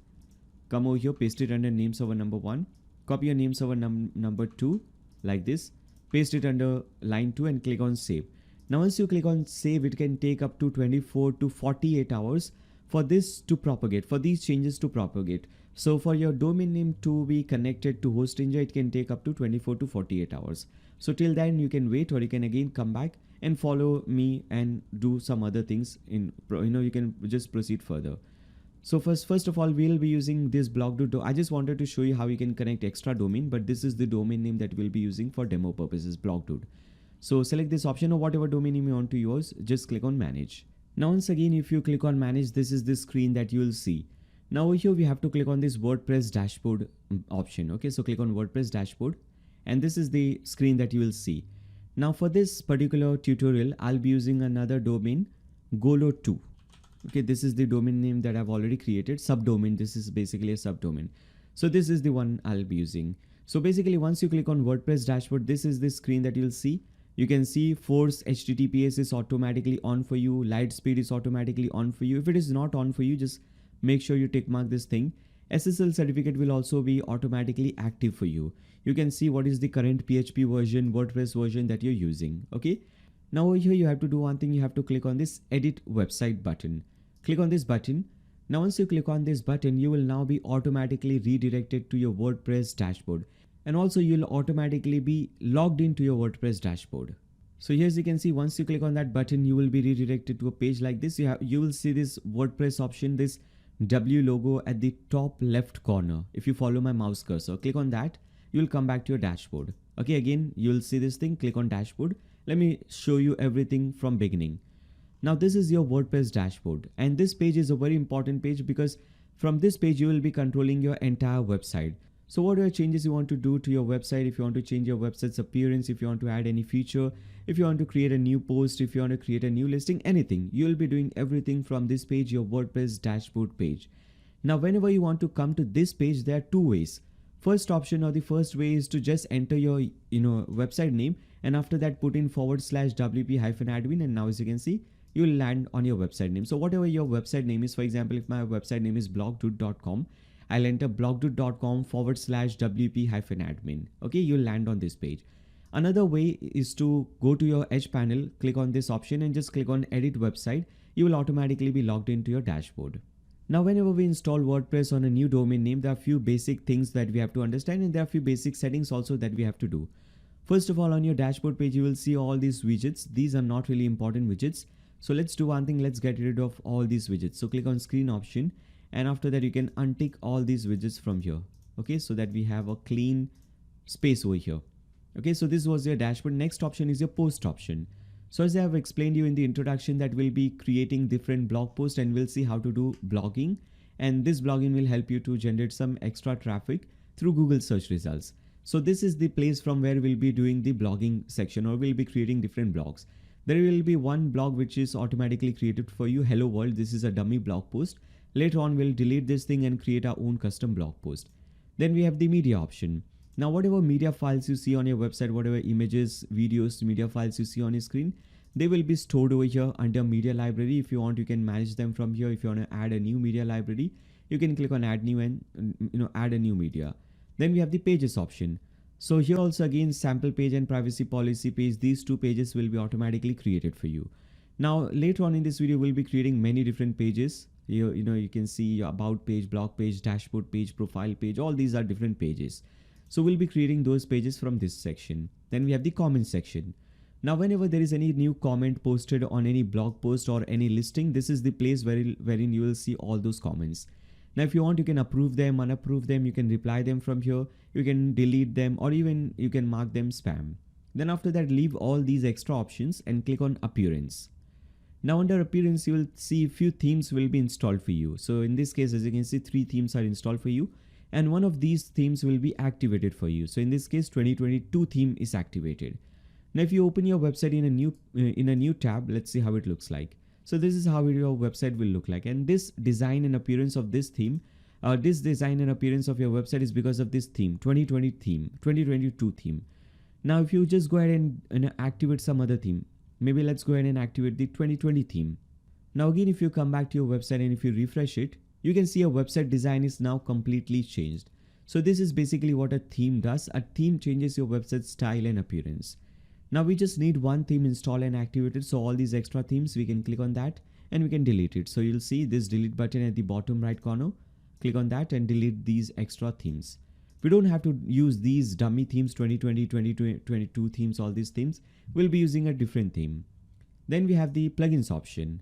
Come over here, paste it under name server number 1. Copy your name server number 2 like this. Paste it under line 2 and click on save. Now once you click on save, it can take up to 24 to 48 hours for this to propagate, for these changes to propagate. So for your domain name to be connected to Hostinja, it can take up to 24 to 48 hours. So till then you can wait, or you can again come back and follow me and do some other things you can just proceed further. So first of all, we'll be using this blog.do. I just wanted to show you how you can connect extra domain, but this is the domain name that we'll be using for demo purposes, blog.do. So select this option, or whatever domain name you want to use, just click on manage. Now once again, if you click on manage, this is the screen that you will see. Now over here we have to click on this WordPress dashboard option. Okay, so click on WordPress dashboard, and this is the screen that you will see. Now for this particular tutorial, I'll be using another domain, Golo2. Okay, this is the domain name that I've already created. Subdomain, this is basically a subdomain. So this is the one I'll be using. So basically once you click on WordPress dashboard, this is the screen that you'll see. You can see force HTTPS is automatically on for you. Light speed is automatically on for you. If it is not on for you, just make sure you tick mark this thing. SSL certificate will also be automatically active for you. You can see what is the current PHP version, WordPress version that you're using. Okay. Now over here you have to do one thing. You have to click on this edit website button. Click on this button. Now once you click on this button, you will now be automatically redirected to your WordPress dashboard. And also you'll automatically be logged into your WordPress dashboard. So here as you can see, once you click on that button, you will be redirected to a page like this. You will see this WordPress option, this W logo at the top left corner. If you follow my mouse cursor, click on that, you will come back to your dashboard. Okay, again, you'll see this thing, click on dashboard. Let me show you everything from beginning. Now this is your WordPress dashboard, and this page is a very important page because from this page you will be controlling your entire website. So what are the changes you want to do to your website? If you want to change your website's appearance, if you want to add any feature, if you want to create a new post, if you want to create a new listing, anything, you will be doing everything from this page, your WordPress dashboard page. Now whenever you want to come to this page, there are two ways. First option, or the first way, is to just enter your website name, and after that put in /wp-admin, and now as you can see, you will land on your website name. So whatever your website name is, for example, if my website name is blogdude.com, I'll enter blogdude.com /wp-admin. Okay, you'll land on this page. Another way is to go to your edge panel, click on this option and just click on edit website. You will automatically be logged into your dashboard. Now whenever we install WordPress on a new domain name, there are a few basic things that we have to understand, and there are a few basic settings also that we have to do. First of all, on your dashboard page, you will see all these widgets. These are not really important widgets. So let's do one thing, let's get rid of all these widgets. So click on screen option, and after that you can untick all these widgets from here. Okay, so that we have a clean space over here. Okay, so this was your dashboard. Next option is your post option. So as I have explained you in the introduction, that we'll be creating different blog posts and we'll see how to do blogging, and this blogging will help you to generate some extra traffic through Google search results. So this is the place from where we'll be doing the blogging section, or we'll be creating different blogs. There will be one blog which is automatically created for you, hello world. This is a dummy blog post. Later on we'll delete this thing and create our own custom blog post. Then we have the media option. Now whatever media files you see on your website, whatever images, videos, media files you see on your screen, they will be stored over here under media library. If you want, you can manage them from here. If you want to add a new media library, you can click on add new and add a new media. Then we have the pages option. So here also again, sample page and privacy policy page, these two pages will be automatically created for you. Now later on in this video, we'll be creating many different pages. You can see your about page, blog page, dashboard page, profile page, all these are different pages. So we'll be creating those pages from this section. Then we have the comment section. Now whenever there is any new comment posted on any blog post or any listing, this is the place wherein you will see all those comments. Now if you want, you can approve them, unapprove them, you can reply them from here, you can delete them, or even you can mark them spam. Then after that, leave all these extra options and click on appearance. Now under appearance, you will see a few themes will be installed for you. So in this case, as you can see, 3 themes are installed for you, and one of these themes will be activated for you. So in this case, 2022 theme is activated. Now if you open your website in a new tab, let's see how it looks like. So this is how your website will look like, and this design and appearance of this theme, this design and appearance of your website is because of this theme, 2020 theme, 2022 theme. Now if you just go ahead and activate some other theme, maybe let's go ahead and activate the 2020 theme. Now again, if you come back to your website and if you refresh it, you can see your website design is now completely changed. So this is basically what a theme does. A theme changes your website style and appearance. Now we just need one theme installed and activated. So all these extra themes, we can click on that and we can delete it. So you'll see this delete button at the bottom right corner. Click on that and delete these extra themes. We don't have to use these dummy themes, 2020, 2022 themes, all these themes. We'll be using a different theme. Then we have the plugins option.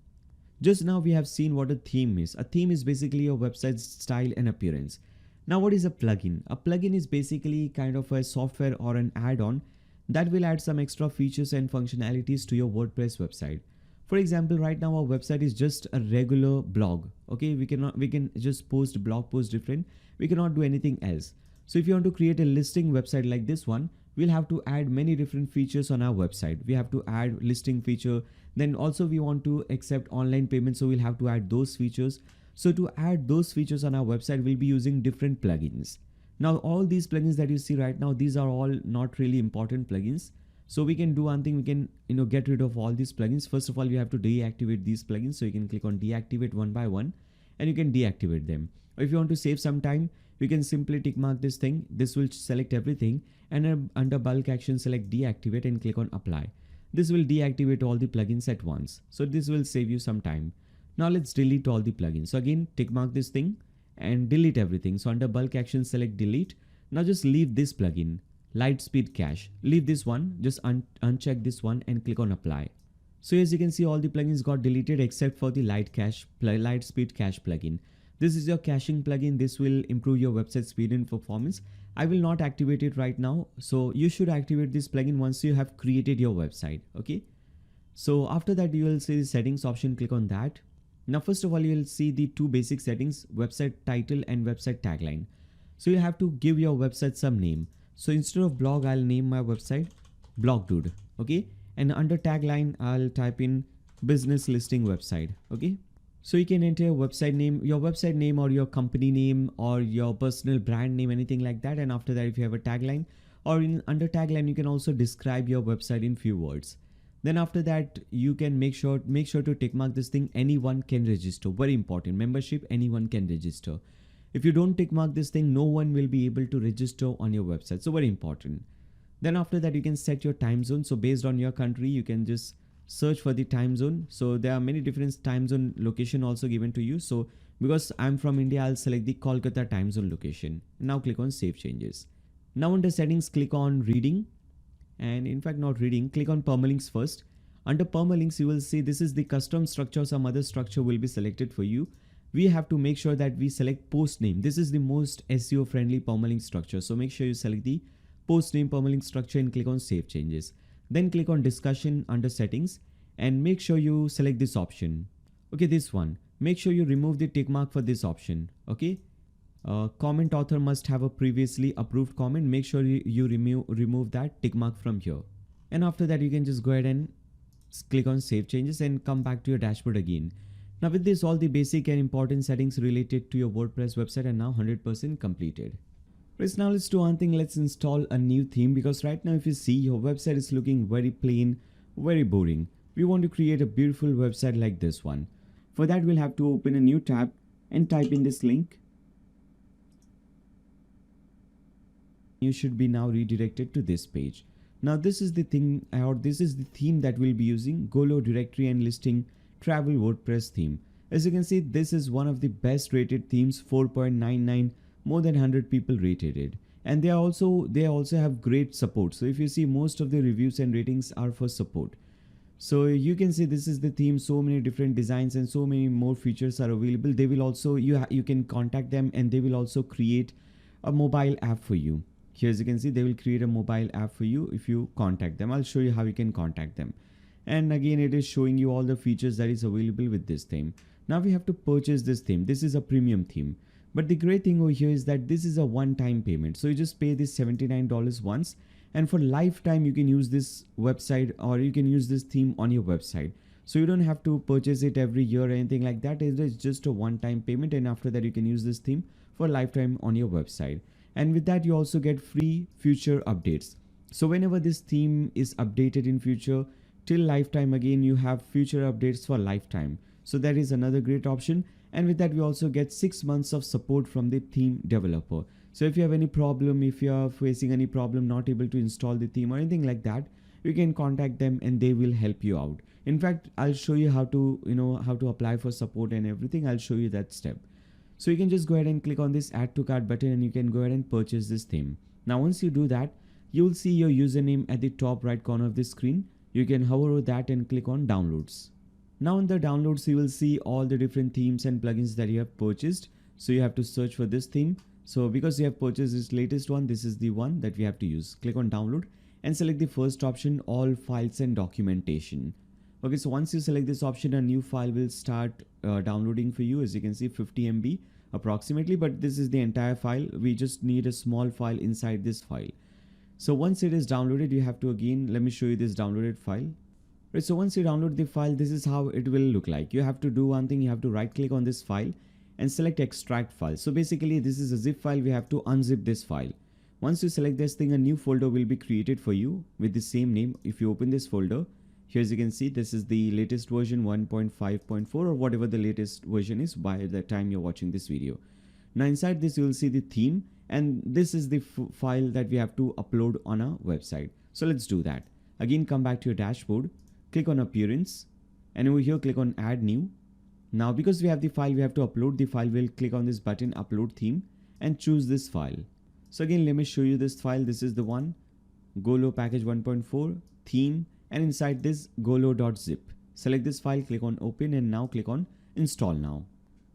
Just now we have seen what a theme is. A theme is basically your website's style and appearance. Now what is a plugin? A plugin is basically kind of a software or an add-on that will add some extra features and functionalities to your WordPress website. For example, right now our website is just a regular blog. Okay, we can just post blog posts different. We cannot do anything else. So if you want to create a listing website like this one, we'll have to add many different features on our website. We have to add listing feature. Then also we want to accept online payments. So we'll have to add those features. So to add those features on our website, we'll be using different plugins. Now all these plugins that you see right now, these are all not really important plugins. So we can do one thing, we can get rid of all these plugins. First of all, you have to deactivate these plugins. So you can click on deactivate one by one and you can deactivate them. Or if you want to save some time, you can simply tick mark this thing. This will select everything and under bulk action select deactivate and click on apply. This will deactivate all the plugins at once. So this will save you some time. Now let's delete all the plugins. So again, tick mark this thing and delete everything. So under bulk action select delete. Now just leave this plugin, Lightspeed Cache. Leave this one, just uncheck this one and click on apply. So as you can see, all the plugins got deleted except for the Lightspeed Cache plugin. This is your caching plugin. This will improve your website speed and performance. I will not activate it right now. So you should activate this plugin once you have created your website. Okay. So after that, you will see the settings option. Click on that. Now, first of all, you will see the two basic settings, website title and website tagline. So you have to give your website some name. So instead of blog, I'll name my website Blog Dude. Okay. And under tagline, I'll type in business listing website. Okay. So you can enter your website name or your company name or your personal brand name, anything like that. And after that, if you have a tagline or under tagline, you can also describe your website in few words. Then after that, you can make sure to tick mark this thing. Anyone can register. Very important. Membership, anyone can register. If you don't tick mark this thing, no one will be able to register on your website. So very important. Then after that, you can set your time zone. So based on your country, you can just search for the time zone. So there are many different time zone location also given to you. So because I'm from India, I'll select the Kolkata time zone location. Now click on save changes. Now under settings, click on reading. And in fact, not reading, click on permalinks first. Under permalinks, you will see this is the custom structure. Some other structure will be selected for you. We have to make sure that we select post name. This is the most SEO friendly permalink structure. So make sure you select the post name permalink structure and click on save changes. Then click on discussion under settings and make sure you select this option. Okay, this one. Make sure you remove the tick mark for this option. Okay. Comment author must have a previously approved comment. Make sure you remove that tick mark from here. And after that, you can just go ahead and click on save changes and come back to your dashboard again. Now with this, all the basic and important settings related to your WordPress website are now 100% completed. Right, now let's do one thing. Let's install a new theme, because right now if you see, your website is looking very plain, very boring. We want to create a beautiful website like this one. For that, we'll have to open a new tab and type in this link. You should be now redirected to this page. Now this is the thing, or this is the theme that we'll be using, Golo directory and listing travel WordPress theme. As you can see, this is one of the best rated themes, 4.99, more than 100 people rated it. And they also have great support. So if you see, most of the reviews and ratings are for support. So you can see this is the theme, so many different designs and so many more features are available. They will also, you can contact them and they will also create a mobile app for you. Here, as you can see, they will create a mobile app for you if you contact them. I'll show you how you can contact them. And again, it is showing you all the features that is available with this theme. Now we have to purchase this theme. This is a premium theme. But the great thing over here is that this is a one-time payment. So you just pay this $79 once. And for lifetime, you can use this website or you can use this theme on your website. So you don't have to purchase it every year or anything like that. It is just a one-time payment. And after that, you can use this theme for lifetime on your website. And with that, you also get free future updates. So whenever this theme is updated in future, till lifetime, again, you have future updates for lifetime. So that is another great option. And with that, we also get 6 months of support from the theme developer. So if you have any problem, if you are facing any problem, not able to install the theme or anything like that, you can contact them and they will help you out. In fact, I'll show you how to, how to apply for support and everything. I'll show you that step. So you can just go ahead and click on this add to cart button and you can go ahead and purchase this theme. Now once you do that, you will see your username at the top right corner of the screen. You can hover over that and click on downloads. Now in the downloads, you will see all the different themes and plugins that you have purchased. So you have to search for this theme. So because you have purchased this latest one, this is the one that we have to use. Click on download and select the first option, all files and documentation. Okay, so once you select this option, a new file will start downloading for you. As you can see, 50 MB approximately, but this is the entire file. We just need a small file inside this file. So once it is downloaded, you have to again, let me show you this downloaded file. Right, so once you download the file, this is how it will look like. You have to do one thing, you have to right click on this file and select extract file. So basically this is a zip file, we have to unzip this file. Once you select this thing, a new folder will be created for you with the same name. If you open this folder, here as you can see, this is the latest version 1.5.4 or whatever the latest version is by the time you're watching this video. Now inside this you will see the theme, and this is the file that we have to upload on our website. So let's do that. Again, come back to your dashboard, click on appearance, and over here click on add new. Now because we have the file, we have to upload the file. We'll click on this button upload theme and choose this file. So again, let me show you this file. This is the one, Golo package 1.4 theme, and inside this golo.zip. Select this file, click on open, and now click on install now.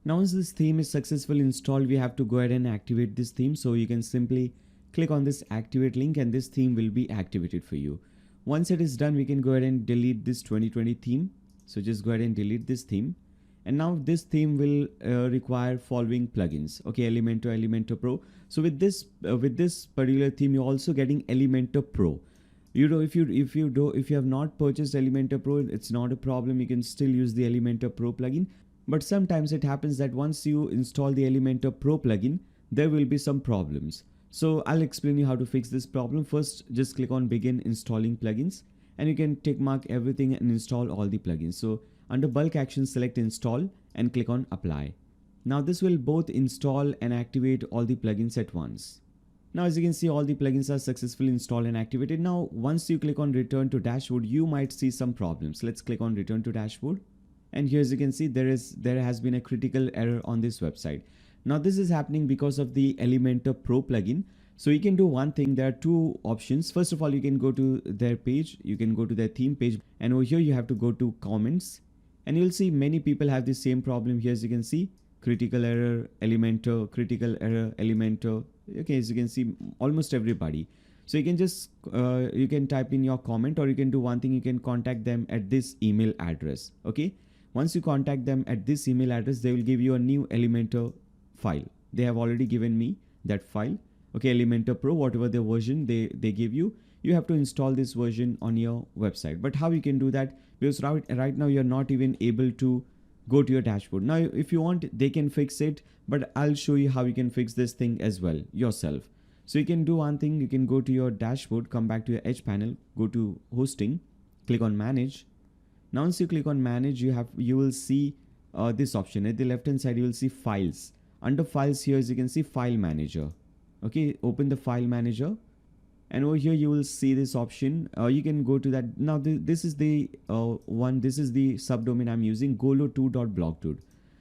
Now once this theme is successfully installed, we have to go ahead and activate this theme. So you can simply click on this activate link and this theme will be activated for you. Once it is done, we can go ahead and delete this 2020 theme. So just go ahead and delete this theme. And now this theme will require following plugins. Okay, Elementor Pro. So with this particular theme, you're also getting Elementor Pro. If you have not purchased Elementor Pro, it's not a problem. You can still use the Elementor Pro plugin. But sometimes it happens that once you install the Elementor Pro plugin, there will be some problems. So I'll explain you how to fix this problem. First, just click on begin installing plugins and you can tick mark everything and install all the plugins. So under bulk action, select install and click on apply. Now this will both install and activate all the plugins at once. Now as you can see, all the plugins are successfully installed and activated. Now once you click on return to dashboard, you might see some problems. Let's click on return to dashboard. And here as you can see, there has been a critical error on this website. Now this is happening because of the Elementor Pro plugin. So you can do one thing. There are two options. First of all, you can go to their page. You can go to their theme page, and over here you have to go to comments, and you'll see many people have the same problem. Here as you can see, critical error, Elementor, critical error, Elementor. Okay, as you can see, almost everybody. So you can just you can type in your comment, or you can do one thing. You can contact them at this email address. Okay. Once you contact them at this email address, they will give you a new Elementor file. They have already given me that file. Okay, Elementor Pro, whatever the version they give you, you have to install this version on your website. But how you can do that? Because right now you're not even able to go to your dashboard. Now, if you want, they can fix it, but I'll show you how you can fix this thing as well yourself. So you can do one thing. You can go to your dashboard, come back to your edge panel, go to hosting, click on manage. Now once you click on manage, you will see this option. At the left hand side you will see files. Under files, here as you can see, file manager. Okay, open the file manager, and over here you will see this option. You can go to that. Now this is the one. This is the subdomain I'm using, golo2.blogdude.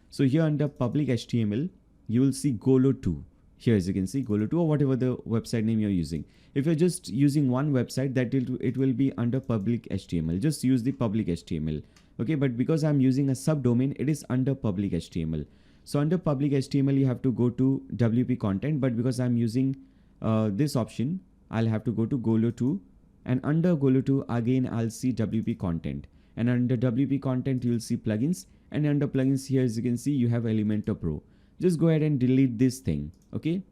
So here under public HTML you will see golo2. Here as you can see, golo2, or whatever the website name you're using. If you're just using one website, that it will be under public HTML. Just use the public HTML. Okay, but because I'm using a subdomain, it is under public HTML. So under public HTML, you have to go to WP content, but because I'm using this option, I'll have to go to Golo2, and under Golo2 again I'll see WP content, and under WP content you'll see plugins, and under plugins here as you can see you have Elementor Pro. Just go ahead and delete this thing. Okay.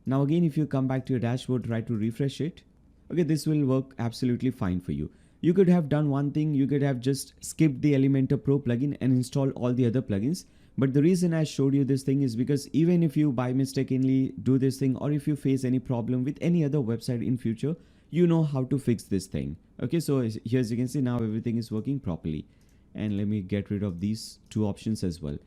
Now again, if you come back to your dashboard, try to refresh it. Okay, this will work absolutely fine for you. You could have done one thing. You could have just skipped the Elementor Pro plugin and installed all the other plugins. But the reason I showed you this thing is because even if you by mistakenly do this thing, or if you face any problem with any other website in future, you know how to fix this thing. Okay, so here as you can see, now everything is working properly. And let me get rid of these two options as well.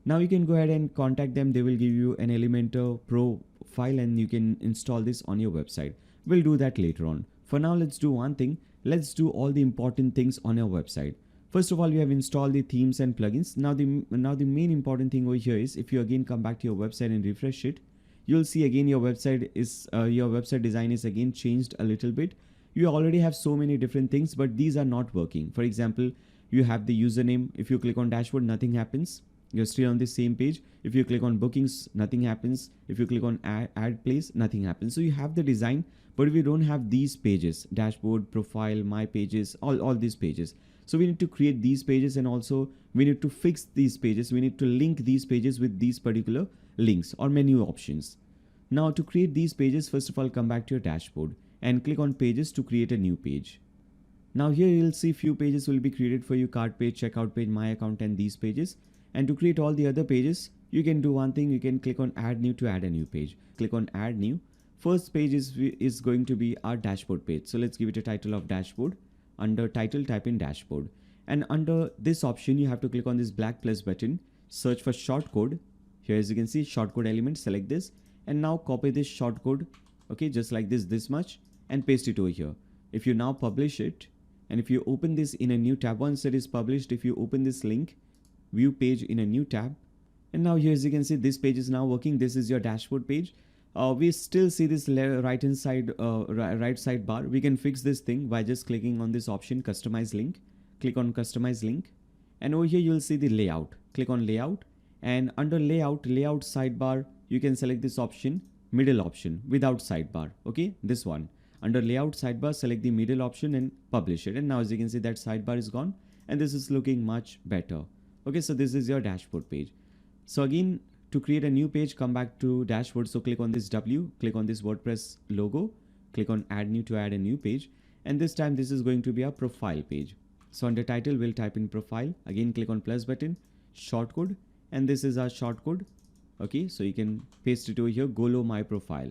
Now you can go ahead and contact them. They will give you an Elementor Pro file and you can install this on your website. We'll do that later on. For now, let's do one thing. let's do all the important things on our website. First of all, we have installed the themes and plugins. Now the main important thing over here is, if you again come back to your website and refresh it, you'll see again your website design is again changed a little bit. You already have so many different things, but these are not working. For example, you have the username. If you click on dashboard, nothing happens. You're still on the same page. If you click on bookings, nothing happens. If you click on add place, nothing happens. So you have the design, but we don't have these pages: dashboard, profile, my pages, all these pages. So we need to create these pages, and also we need to fix these pages. We need to link these pages with these particular links or menu options. Now to create these pages, first of all, come back to your dashboard and click on pages to create a new page. Now here you'll see few pages will be created for you: cart page, checkout page, my account, and these pages. And to create all the other pages, you can do one thing. You can click on add new to add a new page. Click on add new. First page is going to be our dashboard page. So let's give it a title of dashboard. Under title, type in dashboard. And under this option, you have to click on this black plus button, search for shortcode. Here, as you can see, shortcode element, select this. And now copy this shortcode, okay, just like this much, and paste it over here. If you now publish it, and if you open this in a new tab, once it is published, if you open this link, view page in a new tab, and now here, as you can see, this page is now working. This is your dashboard page. We still see this right hand side, right sidebar. We can fix this thing by just clicking on this option, customize link. Click on customize link, and over here you'll see the layout. Click on layout, and under layout sidebar, you can select this option, middle option without sidebar. Okay, this one. Under layout sidebar, select the middle option and publish it. And now, as you can see, that sidebar is gone, and this is looking much better. Okay, so this is your dashboard page. So again, to create a new page, come back to dashboard. So click on this W, click on this WordPress logo, click on add new to add a new page. And this time this is going to be a profile page. So under title, we'll type in profile. Again, click on plus button, shortcode, and this is our shortcode. Okay, so you can paste it over here, Golo my profile.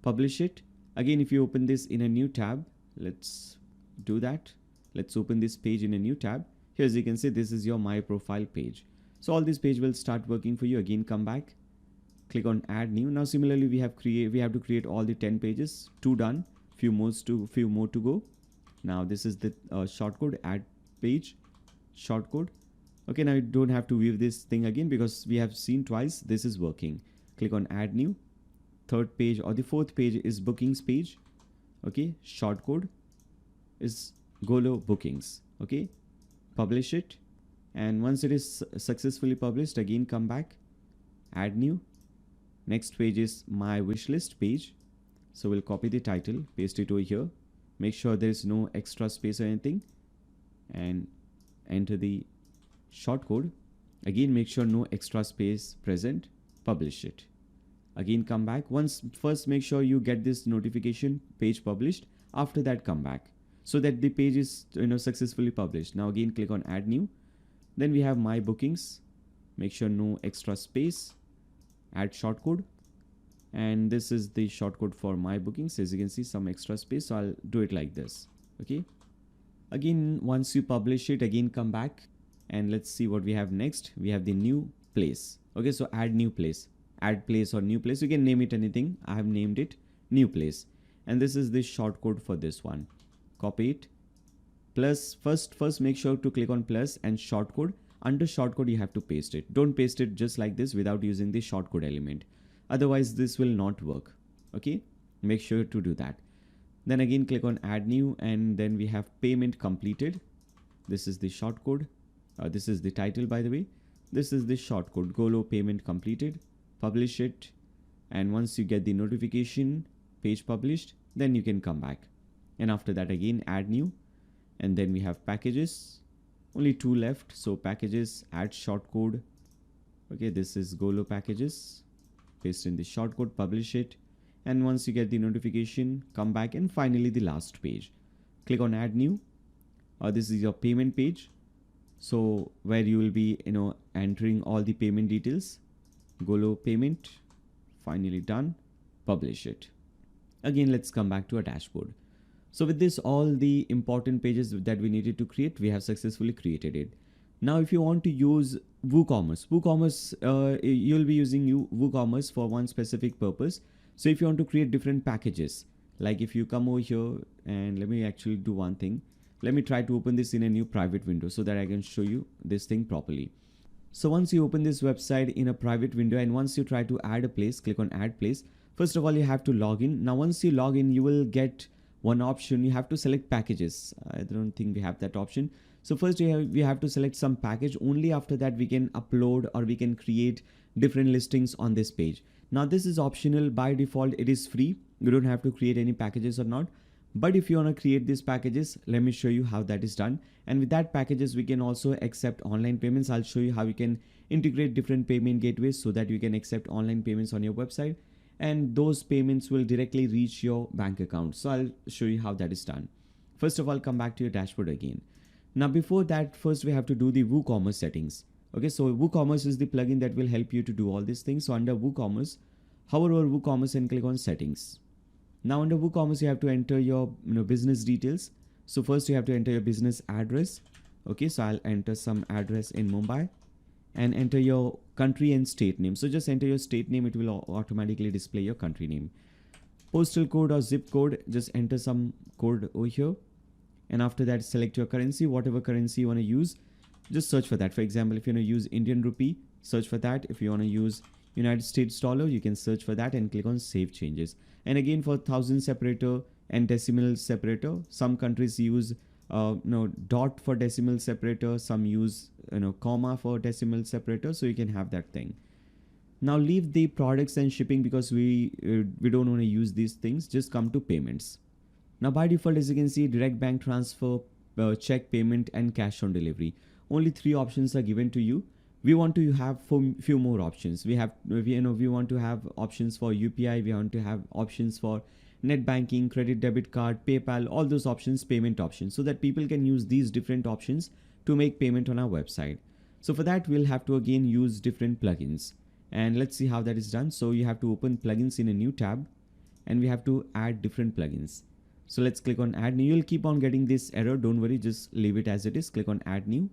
Publish it. Again, if you open this in a new tab, let's do that. Let's open this page in a new tab. Here, as you can see, this is your my profile page. So all this page will start working for you. Again, come back, click on add new. Now similarly, we have to create all the 10 pages. 2 done, few more to go. Now this is the shortcode, add page, shortcode. Okay, now you don't have to view this thing again because we have seen twice this is working. Click on add new. Third page or the fourth page is bookings page. Okay, shortcode is Golo bookings. Okay, publish it, and once it is successfully published, again come back, add new. Next page is my wishlist page. So we'll copy the title, paste it over here, make sure there is no extra space or anything, and enter the shortcode. Again, make sure no extra space present, publish it. Again, come back. First make sure you get this notification page published. After that, come back so that the page is successfully published. Now again, click on add new. Then we have my bookings. Make sure no extra space, add shortcode, and this is the shortcode for my bookings. As you can see, some extra space, so I'll do it like this. Okay, again, once you publish it, again come back, and let's see what we have next. We have the new place. Okay, so add new place, add place or new place, you can name it anything. I have named it new place, and this is the shortcode for this one. Copy it. Plus, first make sure to click on plus and shortcode. Under shortcode, you have to paste it. Don't paste it just like this without using the shortcode element. Otherwise, this will not work. Okay, make sure to do that. Then again, click on add new, and then we have payment completed. This is the shortcode. This is the title, by the way. This is the shortcode, Golo payment completed. Publish it, and once you get the notification page published, then you can come back. And after that, again add new, and then we have packages. Only 2 left, so packages, add shortcode. Okay, this is Golo packages. Paste in the shortcode, publish it, and once you get the notification, come back. And finally, the last page, click on add new. This is your payment page, so where you will be entering all the payment details. Golo payment, finally done, publish it. Again, let's come back to our dashboard. So with this, all the important pages that we needed to create, we have successfully created it. Now, if you want to use WooCommerce, you'll be using WooCommerce for one specific purpose. So if you want to create different packages, like if you come over here, and let me actually do one thing. Let me try to open this in a new private window so that I can show you this thing properly. So once you open this website in a private window and once you try to add a place, click on add place. First of all, you have to log in. Now once you log in, you will get one option. You have to select packages. I don't think we have that option. So first we have to select some package. Only after that we can upload or we can create different listings on this page. Now this is optional. By default it is free. You don't have to create any packages or not. But if you want to create these packages, let me show you how that is done. And with that packages, we can also accept online payments. I'll show you how you can integrate different payment gateways so that you can accept online payments on your website. And those payments will directly reach your bank account. So I'll show you how that is done. First of all, come back to your dashboard again. Now before that, first we have to do the WooCommerce settings. Okay, so WooCommerce is the plugin that will help you to do all these things. So under WooCommerce, hover over WooCommerce and click on settings. Now under WooCommerce, you have to enter your business details. So first you have to enter your business address. Okay, so I'll enter some address in Mumbai and enter your country and state name. So just enter your state name. It will automatically display your country name. Postal code or zip code, just enter some code over here. And after that, select your currency, whatever currency you want to use. Just search for that. For example, if you want to use Indian rupee, search for that. If you want to use United States dollar, you can search for that and click on save changes. And again, for thousand separator and decimal separator, some countries use dot for decimal separator, some use comma for decimal separator, so you can have that thing. Now leave the products and shipping because we don't want to use these things. Just come to payments. Now by default, as you can see, direct bank transfer, check payment and cash on delivery. Only 3 options are given to you. We want to have few more options. We want to have options for UPI. We want to have options for net banking, credit, debit card, PayPal, all those options, payment options, so that people can use these different options to make payment on our website. So for that, we'll have to again use different plugins. And let's see how that is done. So you have to open plugins in a new tab and we have to add different plugins. So let's click on add new. You'll keep on getting this error. Don't worry, just leave it as it is. Click on add new.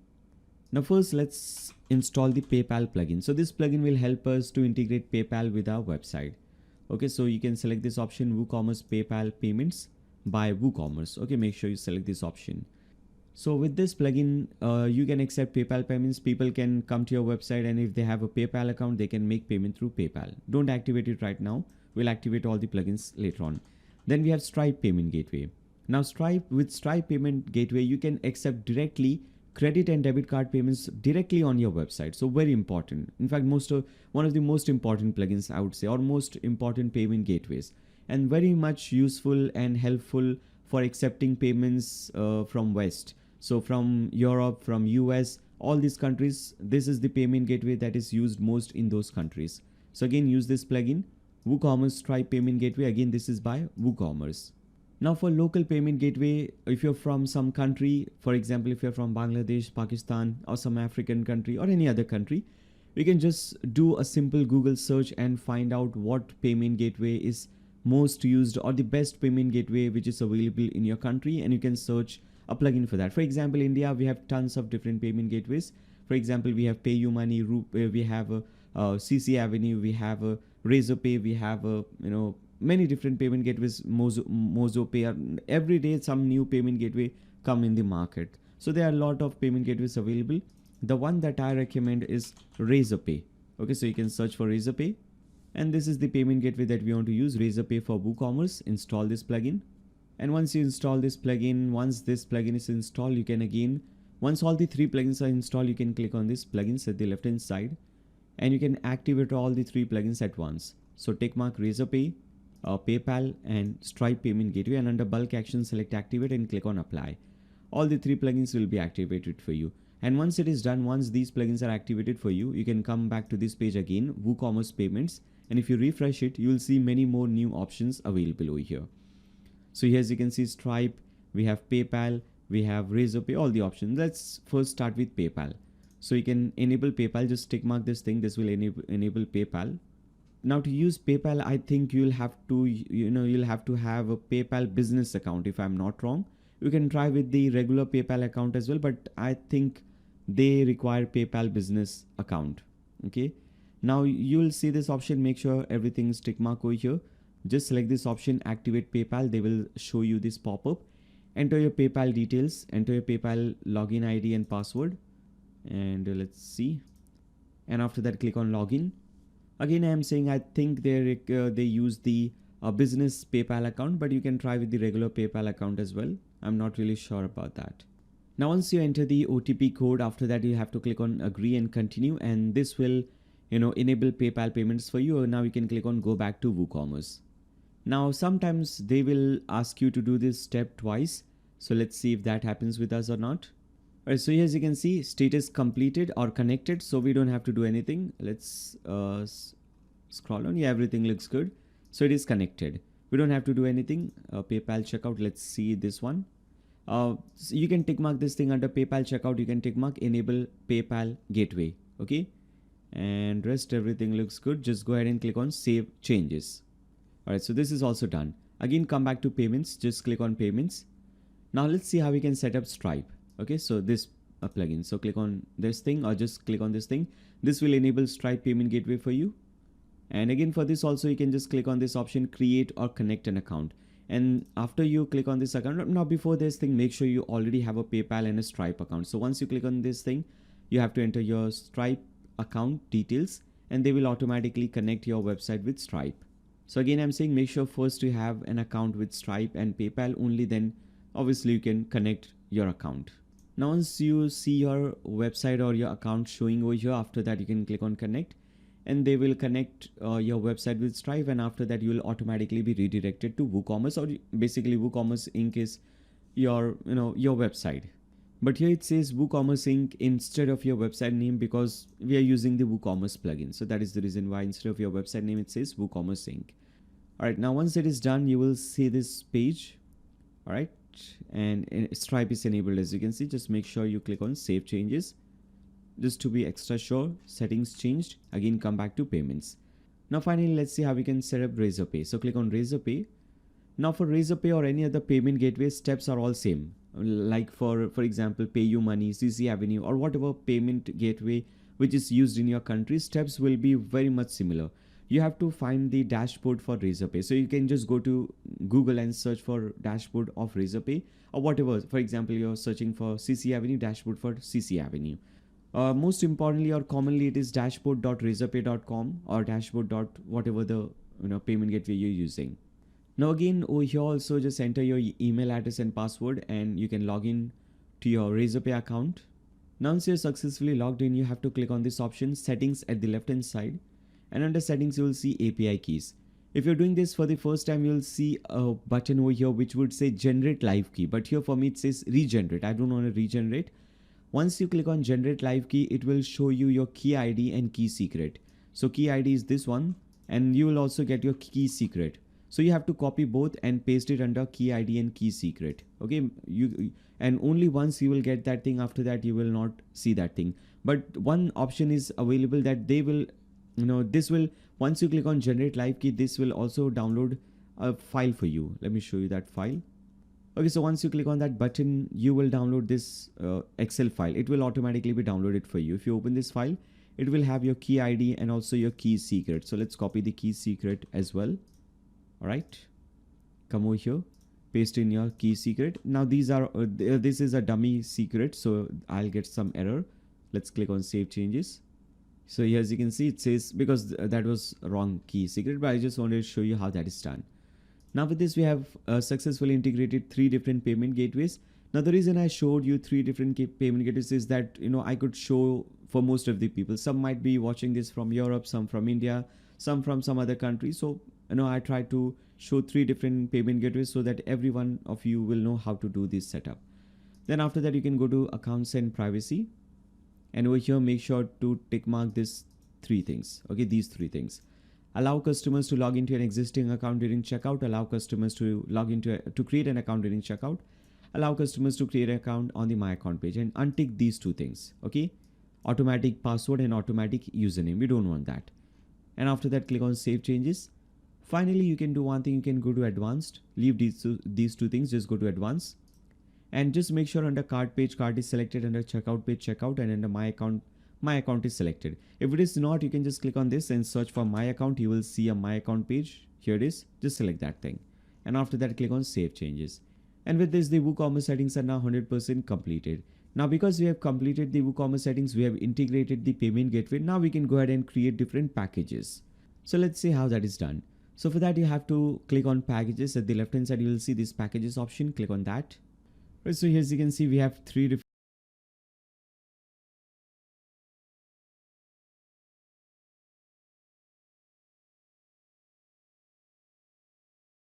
Now first, let's install the PayPal plugin. So this plugin will help us to integrate PayPal with our website. Okay, so you can select this option, WooCommerce PayPal payments by WooCommerce. Okay, make sure you select this option. So with this plugin, you can accept PayPal payments. People can come to your website and if they have a PayPal account, they can make payment through PayPal. Don't activate it right now. We'll activate all the plugins later on. Then we have Stripe Payment Gateway. Now with Stripe Payment Gateway, you can accept directly credit and debit card payments directly on your website. So very important. In fact, one of the most important plugins, I would say, or most important payment gateways, and very much useful and helpful for accepting payments from West. So from Europe, from US, all these countries, this is the payment gateway that is used most in those countries. So again, use this plugin, WooCommerce Stripe Payment Gateway. Again, this is by WooCommerce. Now for local payment gateway, if you're from some country, for example, if you're from Bangladesh, Pakistan, or some African country or any other country, you can just do a simple Google search and find out what payment gateway is most used or the best payment gateway which is available in your country, and you can search a plugin for that. For example, India, we have tons of different payment gateways. For example, we have PayUmoney, we have a CC Avenue, we a Razorpay, we have many different payment gateways, MozoPay. Every day some new payment gateway come in the market. So there are a lot of payment gateways available. The one that I recommend is Razorpay. Okay, so you can search for Razorpay. And this is the payment gateway that we want to use, Razorpay for WooCommerce. Install this plugin. And once you install this plugin, once this plugin is installed, you can again, once all the 3 plugins are installed, you can click on this plugins at the left hand side and you can activate all the 3 plugins at once. So tick mark Razorpay, PayPal and Stripe Payment Gateway, and under bulk action select activate and click on apply. All the 3 plugins will be activated for you. And once it is done, once these plugins are activated for you, you can come back to this page again, WooCommerce Payments, and if you refresh it, you will see many more new options available over here. So here, as you can see, Stripe, we have PayPal, we have Razorpay, all the options. Let's first start with PayPal. So you can enable PayPal, just tick mark this thing, this will enable PayPal. Now to use PayPal, I think you'll have to have a PayPal business account, if I'm not wrong. You can try with the regular PayPal account as well, but I think they require PayPal business account. Okay. Now you'll see this option, make sure everything is tick mark over here. Just select this option, activate PayPal. They will show you this pop-up. enter your PayPal details, enter your PayPal login ID and password, and let's see. And after that, click on login. Again, I am saying I think they use the business PayPal account, but you can try with the regular PayPal account as well. I'm not really sure about that. Now, once you enter the OTP code, after that you have to click on agree and continue, and this will, enable PayPal payments for you. Now you can click on go back to WooCommerce. Now, sometimes they will ask you to do this step twice. So let's see if that happens with us or not. Alright, so here as you can see, status completed or connected. So we don't have to do anything. Let's scroll on. Yeah, everything looks good. So it is connected. We don't have to do anything. PayPal checkout. Let's see this one. So you can tick mark this thing under PayPal checkout. You can tick mark enable PayPal gateway. Okay. And rest everything looks good. Just go ahead and click on save changes. Alright, so this is also done. Again, come back to payments. Just click on payments. Now let's see how we can set up Stripe. Okay, so this plugin. So click on this thing or just click on this thing. This will enable Stripe payment gateway for you. And again, for this also, you can just click on this option, create or connect an account. And after you click on this account, now before this thing, make sure you already have a PayPal and a Stripe account. So once you click on this thing, you have to enter your Stripe account details and they will automatically connect your website with Stripe. So again, I'm saying make sure first you have an account with Stripe and PayPal, only then obviously you can connect your account. Now once you see your website or your account showing over here, after that you can click on connect and they will connect your website with Stripe, and after that you will automatically be redirected to WooCommerce, or basically WooCommerce Inc. is your website. But here it says WooCommerce Inc. instead of your website name because we are using the WooCommerce plugin. So that is the reason why instead of your website name it says WooCommerce Inc. Alright, now once it is done, you will see this page. Alright, and Stripe is enabled as you can see. Just make sure you click on save changes. Just to be extra sure, settings changed. Again, come back to payments. Now finally, let's see how we can set up Razorpay. So click on Razorpay. Now for Razorpay or any other payment gateway, steps are all same. Like for example, PayUmoney, CC Avenue, or whatever payment gateway which is used in your country, steps will be very much similar. You have to find the dashboard for Razorpay. So you can just go to Google and search for dashboard of Razorpay or whatever. For example, you're searching for CC Avenue, dashboard for CC Avenue. Most importantly or commonly, it is dashboard.razorpay.com or dashboard. Whatever the payment gateway you're using. Now again, over here also just enter your email address and password and you can log in to your Razorpay account. Now once you're successfully logged in, you have to click on this option settings at the left hand side, and under settings you will see API keys. If you're doing this for the first time, you'll see a button over here which would say generate live key, but here for me it says regenerate. I don't want to regenerate. Once you click on generate live key, it will show you your key ID and key secret. So key ID is this one and you will also get your key secret. So you have to copy both and paste it under key ID and key secret. Okay, and only once you will get that thing. After that you will not see that thing. But one option is available that they will, this will, once you click on generate live key, this will also download a file for you. Let me show you that file. Okay, so once you click on that button, you will download this Excel file. It will automatically be downloaded for you. If you open this file, it will have your key ID and also your key secret. So let's copy the key secret as well. All right, come over here, paste in your key secret. Now these are this is a dummy secret, so I'll get some error. Let's click on save changes. So here as you can see, it says because that was wrong key secret, but I just wanted to show you how that is done. Now with this, we have successfully integrated 3 different payment gateways. Now the reason I showed you 3 different payment gateways is that I could show for most of the people. Some might be watching this from Europe, some from India, some from some other country. So I try to show 3 different payment gateways so that every one of you will know how to do this setup. Then after that, you can go to accounts and privacy, and over here make sure to tick mark this 3 things. Okay, these 3 things. Allow customers to log into an existing account during checkout. Allow customers to log into to create an account during checkout. Allow customers to create an account on the My Account page, and untick these 2 things. Okay, automatic password and automatic username. We don't want that. And after that, click on save changes. Finally, you can do one thing. You can go to advanced. Leave these two things. Just go to advanced, and just make sure under cart page, cart is selected. Under checkout page, checkout, and under my account is selected. If it is not, you can just click on this and search for my account. You will see a my account page. Here it is. Just select that thing, and after that, click on save changes. And with this, the WooCommerce settings are now 100% completed. Now, because we have completed the WooCommerce settings, we have integrated the payment gateway. Now we can go ahead and create different packages. So let's see how that is done. So for that, you have to click on packages. At the left hand side, you will see this packages option. Click on that. Right, so here, as you can see, we have three different